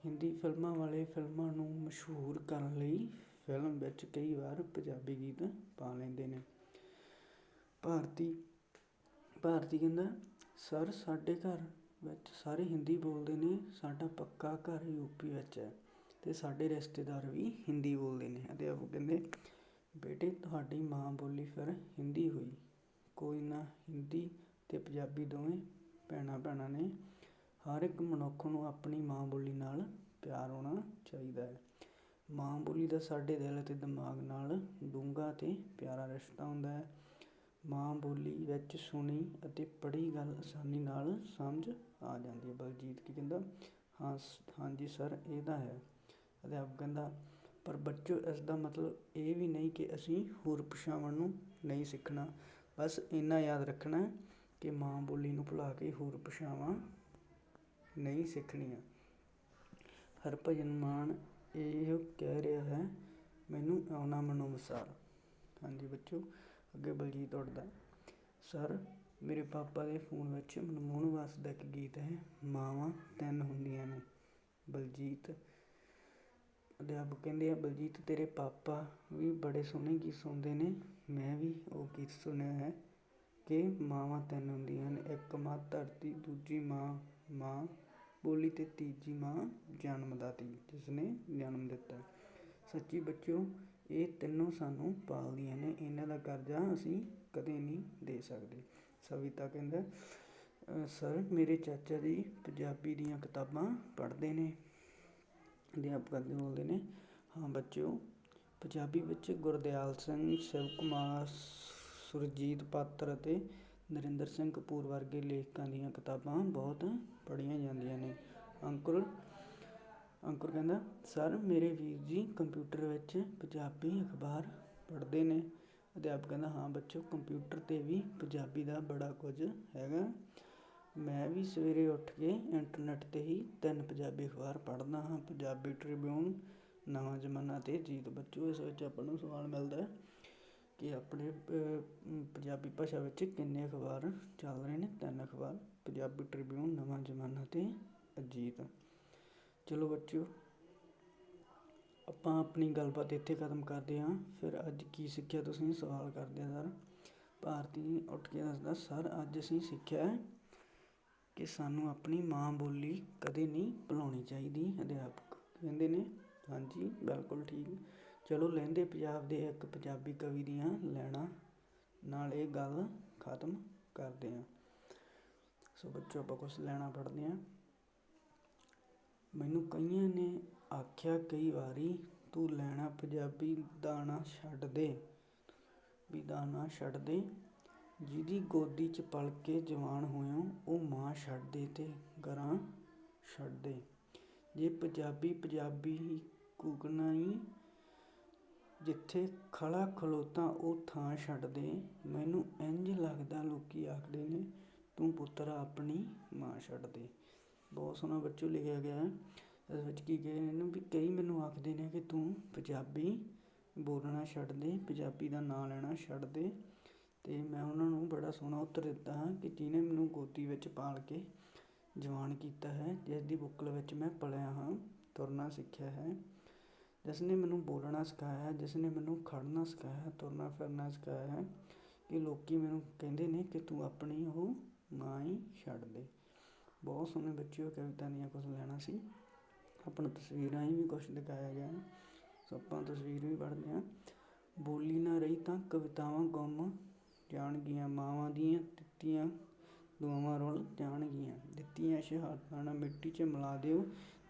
ਹਿੰਦੀ ਫਿਲਮਾਂ ਵਾਲੇ ਫਿਲਮਾਂ ਨੂੰ ਮਸ਼ਹੂਰ ਕਰਨ ਲਈ ਫਿਲਮ ਵਿੱਚ ਕਈ ਵਾਰ ਪੰਜਾਬੀ ਗੀਤ ਪਾ ਲੈਂਦੇ ਨੇ। ਭਾਰਤੀ ਕਹਿੰਦਾ, ਸਰ ਸਾਡੇ ਘਰ ਵਿੱਚ ਸਾਰੇ ਹਿੰਦੀ ਬੋਲਦੇ ਨੇ, ਸਾਡਾ ਪੱਕਾ ਘਰ ਯੂਪੀ ਵਿੱਚ ਹੈ ਅਤੇ ਸਾਡੇ ਰਿਸ਼ਤੇਦਾਰ ਵੀ ਹਿੰਦੀ ਬੋਲਦੇ ਨੇ। ਅਧਿਆਪਕ ਕਹਿੰਦੇ, ਬੇਟੇ ਤੁਹਾਡੀ ਮਾਂ ਬੋਲੀ ਫਿਰ ਹਿੰਦੀ ਹੋਈ, ਕੋਈ ਨਾ, ਹਿੰਦੀ ਅਤੇ ਪੰਜਾਬੀ ਦੋਵੇਂ ਭੈਣਾਂ ਨੇ। ਹਰ ਇੱਕ ਮਨੁੱਖ ਨੂੰ ਆਪਣੀ ਮਾਂ ਬੋਲੀ ਨਾਲ ਪਿਆਰ ਹੋਣਾ ਚਾਹੀਦਾ ਹੈ। ਮਾਂ ਬੋਲੀ ਦਾ ਸਾਡੇ ਦਿਲ ਅਤੇ ਦਿਮਾਗ ਨਾਲ ਡੂੰਘਾ ਅਤੇ ਪਿਆਰਾ ਰਿਸ਼ਤਾ ਹੁੰਦਾ ਹੈ। ਮਾਂ ਬੋਲੀ ਵਿੱਚ ਸੁਣੀ ਅਤੇ ਪੜ੍ਹੀ ਗੱਲ ਆਸਾਨੀ ਨਾਲ ਸਮਝ ਆ ਜਾਂਦੀ ਹੈ। ਬਲਜੀਤ ਕੀ ਕਹਿੰਦਾ, ਹਾਂਜੀ ਸਰ ਇਹ ਤਾਂ ਹੈ। ਅਧਿਆਪਕ ਕਹਿੰਦਾ, ਪਰ ਬੱਚੋ ਇਸ ਦਾ ਮਤਲਬ ਇਹ ਵੀ ਨਹੀਂ ਕਿ ਅਸੀਂ ਹੋਰ ਭਾਸ਼ਾਵਾਂ ਨੂੰ ਨਹੀਂ ਸਿੱਖਣਾ, ਬਸ ਇੰਨਾ ਯਾਦ ਰੱਖਣਾ ਕਿ ਮਾਂ ਬੋਲੀ ਨੂੰ ਭੁਲਾ ਕੇ ਹੋਰ ਭਾਸ਼ਾਵਾਂ ਨਹੀਂ ਸਿੱਖਣੀਆਂ। ਹਰਭਜਨ ਮਾਨ ਇਹ ਕਹਿ ਰਿਹਾ ਹੈ, ਮੈਨੂੰ ਆਉਣਾ ਮਨੋਂ ਵਿਸਾਰ। ਹਾਂਜੀ ਬੱਚੋ, ਅੱਗੇ ਬਲਜੀਤ ਉੱਠਦਾ, ਸਰ ਮੇਰੇ ਪਾਪਾ ਦੇ ਫੋਨ ਵਿੱਚ ਮਨਮੋਹਨ ਵਾਸ ਦਾ ਇੱਕ ਗੀਤ ਹੈ, ਮਾਵਾਂ ਤਿੰਨ ਹੁੰਦੀਆਂ ਨੇ। ਬਲਜੀਤ ਅਧਿਆਪਕ ਕਹਿੰਦੇ ਆ, ਬਲਜੀਤ ਤੇਰੇ ਪਾਪਾ ਵੀ ਬੜੇ ਸੋਹਣੇ ਗੀਤ ਸੁਣਦੇ ਨੇ, ਮੈਂ ਵੀ ਉਹ ਗੀਤ ਸੁਣਿਆ ਹੈ ਕਿ ਮਾਵਾਂ ਤਿੰਨ ਹੁੰਦੀਆਂ ਨੇ, ਇੱਕ ਮਾਂ ਧਰਤੀ, ਦੂਜੀ ਮਾਂ ਬੋਲੀ ਅਤੇ ਤੀਜੀ ਮਾਂ ਜਨਮਦਾਤੀ, ਜਿਸ ਨੇ ਜਨਮ ਦਿੱਤਾ। ਸੱਚੀ ਬੱਚਿਓ, ਇਹ ਤਿੰਨੋਂ ਸਾਨੂੰ ਪਾਲਦੀਆਂ ਨੇ, ਇਹਨਾਂ ਦਾ ਕਰਜ਼ਾ ਅਸੀਂ ਕਦੇ ਨਹੀਂ ਦੇ ਸਕਦੇ। ਸਵਿਤਾ ਕਹਿੰਦਾ, ਸਰ ਮੇਰੇ ਚਾਚਾ ਜੀ ਪੰਜਾਬੀ ਦੀਆਂ ਕਿਤਾਬਾਂ ਪੜ੍ਹਦੇ ਨੇ। ਅਧਿਆਪਕ ਅੱਗੇ ਬੋਲਦੇ ਨੇ, ਹਾਂ ਬੱਚਿਓ, ਪੰਜਾਬੀ ਵਿੱਚ ਗੁਰਦਿਆਲ ਸਿੰਘ, ਸ਼ਿਵ ਕੁਮਾਰ, ਸੁਰਜੀਤ ਪਾਤਰ ਅਤੇ ਨਰਿੰਦਰ ਸਿੰਘ ਕਪੂਰ ਵਰਗੇ ਲੇਖਕਾਂ ਦੀਆਂ ਕਿਤਾਬਾਂ ਬਹੁਤ ਪੜ੍ਹੀਆਂ ਜਾਂਦੀਆਂ ਨੇ। ਅੰਕੁਰ ਕਹਿੰਦਾ, ਸਰ ਮੇਰੇ ਵੀਰ ਜੀ ਕੰਪਿਊਟਰ ਵਿੱਚ ਪੰਜਾਬੀ ਅਖਬਾਰ ਪੜ੍ਹਦੇ ਨੇ। ਅਧਿਆਪਕ ਕਹਿੰਦਾ, ਹਾਂ ਬੱਚੋ, ਕੰਪਿਊਟਰ 'ਤੇ ਵੀ ਪੰਜਾਬੀ ਦਾ ਬੜਾ ਕੁਝ ਹੈਗਾ। ਮੈਂ ਵੀ ਸਵੇਰੇ ਉੱਠ ਕੇ ਇੰਟਰਨੈੱਟ 'ਤੇ ਹੀ 3 ਪੰਜਾਬੀ ਅਖਬਾਰ ਪੜ੍ਹਦਾ ਹਾਂ, ਪੰਜਾਬੀ ਟ੍ਰਿਬਿਊਨ, ਨਵਾਂ ਜ਼ਮਾਨਾ ਅਤੇ ਅਜੀਤ। ਬੱਚੋ ਇਸ ਵਿੱਚ ਆਪਾਂ ਨੂੰ ਸਵਾਲ ਮਿਲਦਾ ਕਿ ਆਪਣੇ ਪੰਜਾਬੀ ਭਾਸ਼ਾ ਵਿੱਚ ਕਿੰਨੇ ਅਖਬਾਰ ਚੱਲ ਰਹੇ ਨੇ? 3 ਅਖਬਾਰ, ਪੰਜਾਬੀ ਟ੍ਰਿਬਿਊਨ, ਨਵਾਂ ਜ਼ਮਾਨਾ ਅਤੇ ਅਜੀਤ। ਚਲੋ ਬੱਚਿਓ, ਆਪਾਂ ਆਪਣੀ ਗੱਲਬਾਤ ਇੱਥੇ ਖਤਮ ਕਰਦੇ ਹਾਂ। ਫਿਰ ਅੱਜ ਕੀ ਸਿੱਖਿਆ ਤੁਸੀਂ? ਸਵਾਲ ਕਰਦੇ ਆ ਸਰ। ਭਾਰਤੀ ਉੱਠ ਕੇ ਦੱਸਦਾ, ਸਰ ਅੱਜ ਅਸੀਂ ਸਿੱਖਿਆ ਕਿ ਸਾਨੂੰ ਆਪਣੀ ਮਾਂ ਬੋਲੀ ਕਦੇ ਨਹੀਂ ਭੁਲਾਉਣੀ ਚਾਹੀਦੀ। ਅਧਿਆਪਕ ਕਹਿੰਦੇ ਨੇ, ਹਾਂਜੀ ਬਿਲਕੁਲ ਠੀਕ। ਚਲੋ ਲਹਿੰਦੇ ਪੰਜਾਬ ਦੇ ਇੱਕ ਪੰਜਾਬੀ ਕਵੀ ਦੀਆਂ ਲਾਈਨਾਂ ਨਾਲ ਇਹ ਗੱਲ ਖਤਮ ਕਰਦੇ ਹਾਂ। ਸੋ ਬੱਚੋ ਆਪਾਂ ਕੁਛ ਲਾਈਨਾਂ ਪੜ੍ਹਦੇ ਹਾਂ। ਮੈਨੂੰ ਕਈਆਂ ਨੇ ਆਖਿਆ ਕਈ ਵਾਰੀ, ਤੂੰ ਲੈਣਾ ਪੰਜਾਬੀ ਦਾ ਨਾ ਛੱਡ ਦੇ, ਜਿਹਦੀ ਗੋਦੀ 'ਚ ਪਲ ਕੇ ਜਵਾਨ ਹੋਇਓ, ਉਹ ਮਾਂ ਛੱਡ ਦੇ ਅਤੇ ਗਰਾਂ ਛੱਡ ਦੇ। ਜੇ ਪੰਜਾਬੀ ਹੀ ਕੂਕਣਾ ਈ, ਜਿੱਥੇ ਖਲਾ ਖਲੋਤਾ ਉਹ ਥਾਂ ਛੱਡ ਦੇ। ਮੈਨੂੰ ਇੰਝ ਲੱਗਦਾ ਲੋਕੀ ਆਖਦੇ ਨੇ, ਤੂੰ ਪੁੱਤਰਾ ਆਪਣੀ ਮਾਂ ਛੱਡ ਦੇ। ਬਹੁਤ ਸੋਹਣਾ ਬੱਚੋ ਲਿਖਿਆ ਗਿਆ ਹੈ। ਇਸ ਵਿੱਚ ਕੀ ਕਹਿੰਦੇ ਨੇ ਵੀ ਕਈ ਮੈਨੂੰ ਆਖਦੇ ਨੇ ਕਿ ਤੂੰ ਪੰਜਾਬੀ ਬੋਲਣਾ ਛੱਡ ਦੇ, ਪੰਜਾਬੀ ਦਾ ਨਾਂ ਲੈਣਾ ਛੱਡ ਦੇ। ਅਤੇ ਮੈਂ ਉਹਨਾਂ ਨੂੰ ਬੜਾ ਸੋਹਣਾ ਉੱਤਰ ਦਿੱਤਾ ਹੈ ਕਿ ਜਿਹਨੇ ਮੈਨੂੰ ਗੋਦੀ ਵਿੱਚ ਪਾਲ ਕੇ ਜਵਾਨ ਕੀਤਾ ਹੈ, ਜਿਸ ਦੀ ਬੁੱਕਲ ਵਿੱਚ ਮੈਂ ਪਲਿਆ ਹਾਂ, ਤੁਰਨਾ ਸਿੱਖਿਆ ਹੈ, ਜਿਸ ਨੇ ਮੈਨੂੰ ਬੋਲਣਾ ਸਿਖਾਇਆ ਹੈ, ਜਿਸ ਨੇ ਮੈਨੂੰ ਖੜ੍ਹਨਾ ਸਿਖਾਇਆ, ਤੁਰਨਾ ਫਿਰਨਾ ਸਿਖਾਇਆ ਹੈ, ਕਿ ਲੋਕ ਮੈਨੂੰ ਕਹਿੰਦੇ ਨੇ ਕਿ ਤੂੰ ਆਪਣੀ ਉਹ ਮਾਂ ਹੀ ਛੱਡ ਦੇ। ਬਹੁਤ ਸੋਹਣੇ ਬੱਚਿਓ ਕਵਿਤਾ ਦੀਆਂ ਕੁਛ ਲੈਣਾ ਸੀ। ਆਪਣਾ ਤਸਵੀਰਾਂ ਹੀ ਵੀ ਕੁਛ ਦਿਖਾਇਆ ਗਿਆ। ਸੋ ਆਪਾਂ ਤਸਵੀਰ ਵੀ ਪੜ੍ਹਦੇ ਹਾਂ। ਬੋਲੀ ਨਾ ਰਹੀ ਤਾਂ ਕਵਿਤਾਵਾਂ ਗੁੰਮ ਜਾਣਗੀਆਂ, ਮਾਵਾਂ ਦੀਆਂ ਦਿੱਤੀਆਂ ਦੁਆਵਾਂ ਰੁੱਲ ਜਾਣਗੀਆਂ, ਦਿੱਤੀਆਂ ਸ਼ਹਾਦਤਾਂ ਨਾ ਮਿੱਟੀ 'ਚ ਮਿਲਾ ਦਿਓ,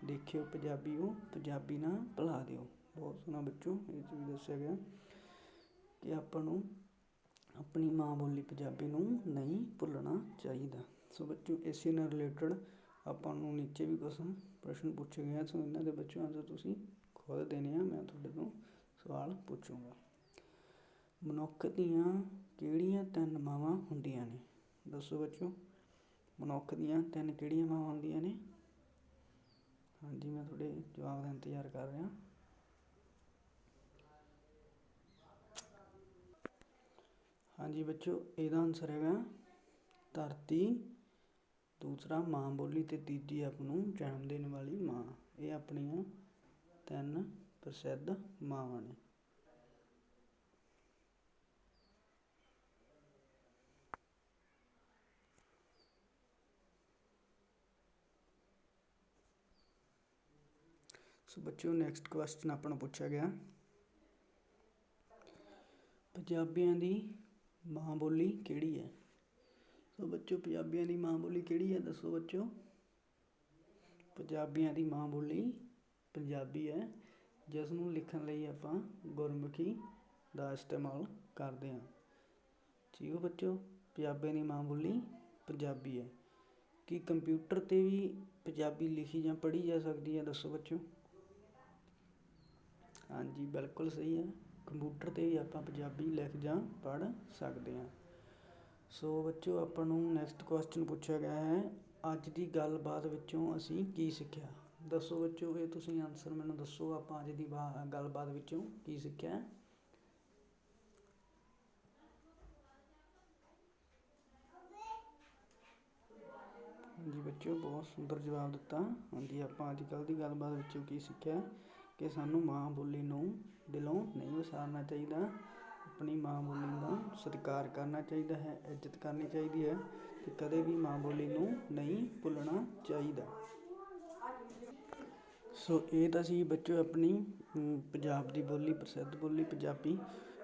ਦੇਖਿਓ ਪੰਜਾਬੀਓ ਪੰਜਾਬੀ ਨਾ ਭੁਲਾ ਦਿਓ। ਬਹੁਤ ਸੋਹਣਾ ਬੱਚੋ ਇਹ 'ਚ ਵੀ ਦੱਸਿਆ ਗਿਆ ਕਿ ਆਪਾਂ ਨੂੰ ਆਪਣੀ ਮਾਂ ਬੋਲੀ ਪੰਜਾਬੀ ਨੂੰ ਨਹੀਂ ਭੁੱਲਣਾ ਚਾਹੀਦਾ। ਸੋ ਬੱਚੋ ਇਸੇ ਨਾਲ ਰਿਲੇਟਡ ਆਪਾਂ ਨੂੰ ਨੀਚੇ ਵੀ ਕੁਛ ਪ੍ਰਸ਼ਨ ਪੁੱਛੇ ਗਏ ਆ। ਸੋ ਇਹਨਾਂ ਦੇ ਬੱਚਿਆਂ ਆਨਸਰ ਤੁਸੀਂ ਖੁਦ ਦੇਣੇ ਆ, ਮੈਂ ਤੁਹਾਡੇ ਤੋਂ ਸਵਾਲ ਪੁੱਛੂੰਗਾ। ਮਨੁੱਖ ਦੀਆਂ ਕਿਹੜੀਆਂ 3 ਮਾਵਾਂ ਹੁੰਦੀਆਂ ਨੇ? ਦੱਸੋ ਬੱਚੋ, ਮਨੁੱਖ ਦੀਆਂ 3 ਕਿਹੜੀਆਂ ਮਾਵਾਂ ਹੁੰਦੀਆਂ ਨੇ? ਹਾਂਜੀ ਮੈਂ ਤੁਹਾਡੇ ਜਵਾਬ ਦਾ ਇੰਤਜ਼ਾਰ ਕਰ ਰਿਹਾ। ਹਾਂਜੀ। ਹਾਂਜੀ ਬੱਚੋ, ਇਹਦਾ ਆਨਸਰ ਹੈਗਾ ਧਰਤੀ, ਦੂਸਰਾ ਮਾਂ ਬੋਲੀ ਅਤੇ ਤੀਜੀ ਆਪ ਨੂੰ ਜਨਮ ਦੇਣ ਵਾਲੀ ਮਾਂ। ਇਹ ਆਪਣੀਆਂ 3 ਪ੍ਰਸਿੱਧ ਮਾਵਾਂ ਨੇ। ਸੋ ਬੱਚਿਓ, ਨੈਕਸਟ ਕੁਐਸਚਨ ਆਪਾਂ ਨੂੰ ਪੁੱਛਿਆ ਗਿਆ, ਪੰਜਾਬੀਆਂ ਦੀ ਮਾਂ ਬੋਲੀ ਕਿਹੜੀ ਹੈ? ਸੋ ਬੱਚਿਓ, ਪੰਜਾਬੀਆਂ ਦੀ ਮਾਂ ਬੋਲੀ ਕਿਹੜੀ ਹੈ, ਦੱਸੋ ਬੱਚਿਓ। ਪੰਜਾਬੀਆਂ ਦੀ ਮਾਂ ਬੋਲੀ ਪੰਜਾਬੀ ਹੈ, ਜਿਸ ਨੂੰ ਲਿਖਣ ਲਈ ਆਪਾਂ ਗੁਰਮੁਖੀ ਦਾ ਇਸਤੇਮਾਲ ਕਰਦੇ ਹਾਂ। ਠੀਕ ਹੈ ਬੱਚਿਓ, ਪੰਜਾਬੀਆਂ ਦੀ ਮਾਂ ਬੋਲੀ ਪੰਜਾਬੀ ਹੈ। ਕੀ ਕੰਪਿਊਟਰ 'ਤੇ ਵੀ ਪੰਜਾਬੀ ਲਿਖੀ ਜਾਂ ਪੜ੍ਹੀ ਜਾ ਸਕਦੀ ਹੈ, ਦੱਸੋ ਬੱਚਿਓ। ਹਾਂਜੀ, ਬਿਲਕੁਲ ਸਹੀ ਹੈ, ਕੰਪਿਊਟਰ 'ਤੇ ਵੀ ਆਪਾਂ ਪੰਜਾਬੀ ਲਿਖ ਜਾਂ ਪੜ੍ਹ ਸਕਦੇ ਹਾਂ। ਸੋ ਬੱਚਿਓ, ਆਪਾਂ ਨੂੰ ਨੈਕਸਟ ਕੁਐਸਚਨ ਪੁੱਛਿਆ ਗਿਆ ਹੈ, ਅੱਜ ਦੀ ਗੱਲਬਾਤ ਵਿੱਚੋਂ ਅਸੀਂ ਕੀ ਸਿੱਖਿਆ? ਦੱਸੋ ਬੱਚਿਓ, ਇਹ ਤੁਸੀਂ ਆਨਸਰ ਮੈਨੂੰ ਦੱਸੋ, ਆਪਾਂ ਅੱਜ ਦੀ ਗੱਲਬਾਤ ਵਿੱਚੋਂ ਕੀ ਸਿੱਖਿਆ? ਹਾਂਜੀ ਬੱਚਿਓ, ਬਹੁਤ ਸੁੰਦਰ ਜਵਾਬ ਦਿੱਤਾ। ਹਾਂਜੀ, ਆਪਾਂ ਅੱਜ ਕੱਲ੍ਹ ਦੀ ਗੱਲਬਾਤ ਵਿੱਚੋਂ ਕੀ ਸਿੱਖਿਆ ਕਿ ਸਾਨੂੰ ਮਾਂ ਬੋਲੀ ਨੂੰ ਦਿਲੋਂ ਨਹੀਂ ਵਿਸਾਰਨਾ ਚਾਹੀਦਾ, ਆਪਣੀ ਮਾਂ ਬੋਲੀ ਦਾ ਸਤਿਕਾਰ ਕਰਨਾ ਚਾਹੀਦਾ ਹੈ, ਇੱਜ਼ਤ ਕਰਨੀ ਚਾਹੀਦੀ ਹੈ ਅਤੇ ਕਦੇ ਵੀ ਮਾਂ ਬੋਲੀ ਨੂੰ ਨਹੀਂ ਭੁੱਲਣਾ ਚਾਹੀਦਾ। ਸੋ ਇਹ ਤਾਂ ਸੀ ਬੱਚਿਓ ਆਪਣੀ ਪੰਜਾਬ ਦੀ ਬੋਲੀ, ਪ੍ਰਸਿੱਧ ਬੋਲੀ ਪੰਜਾਬੀ।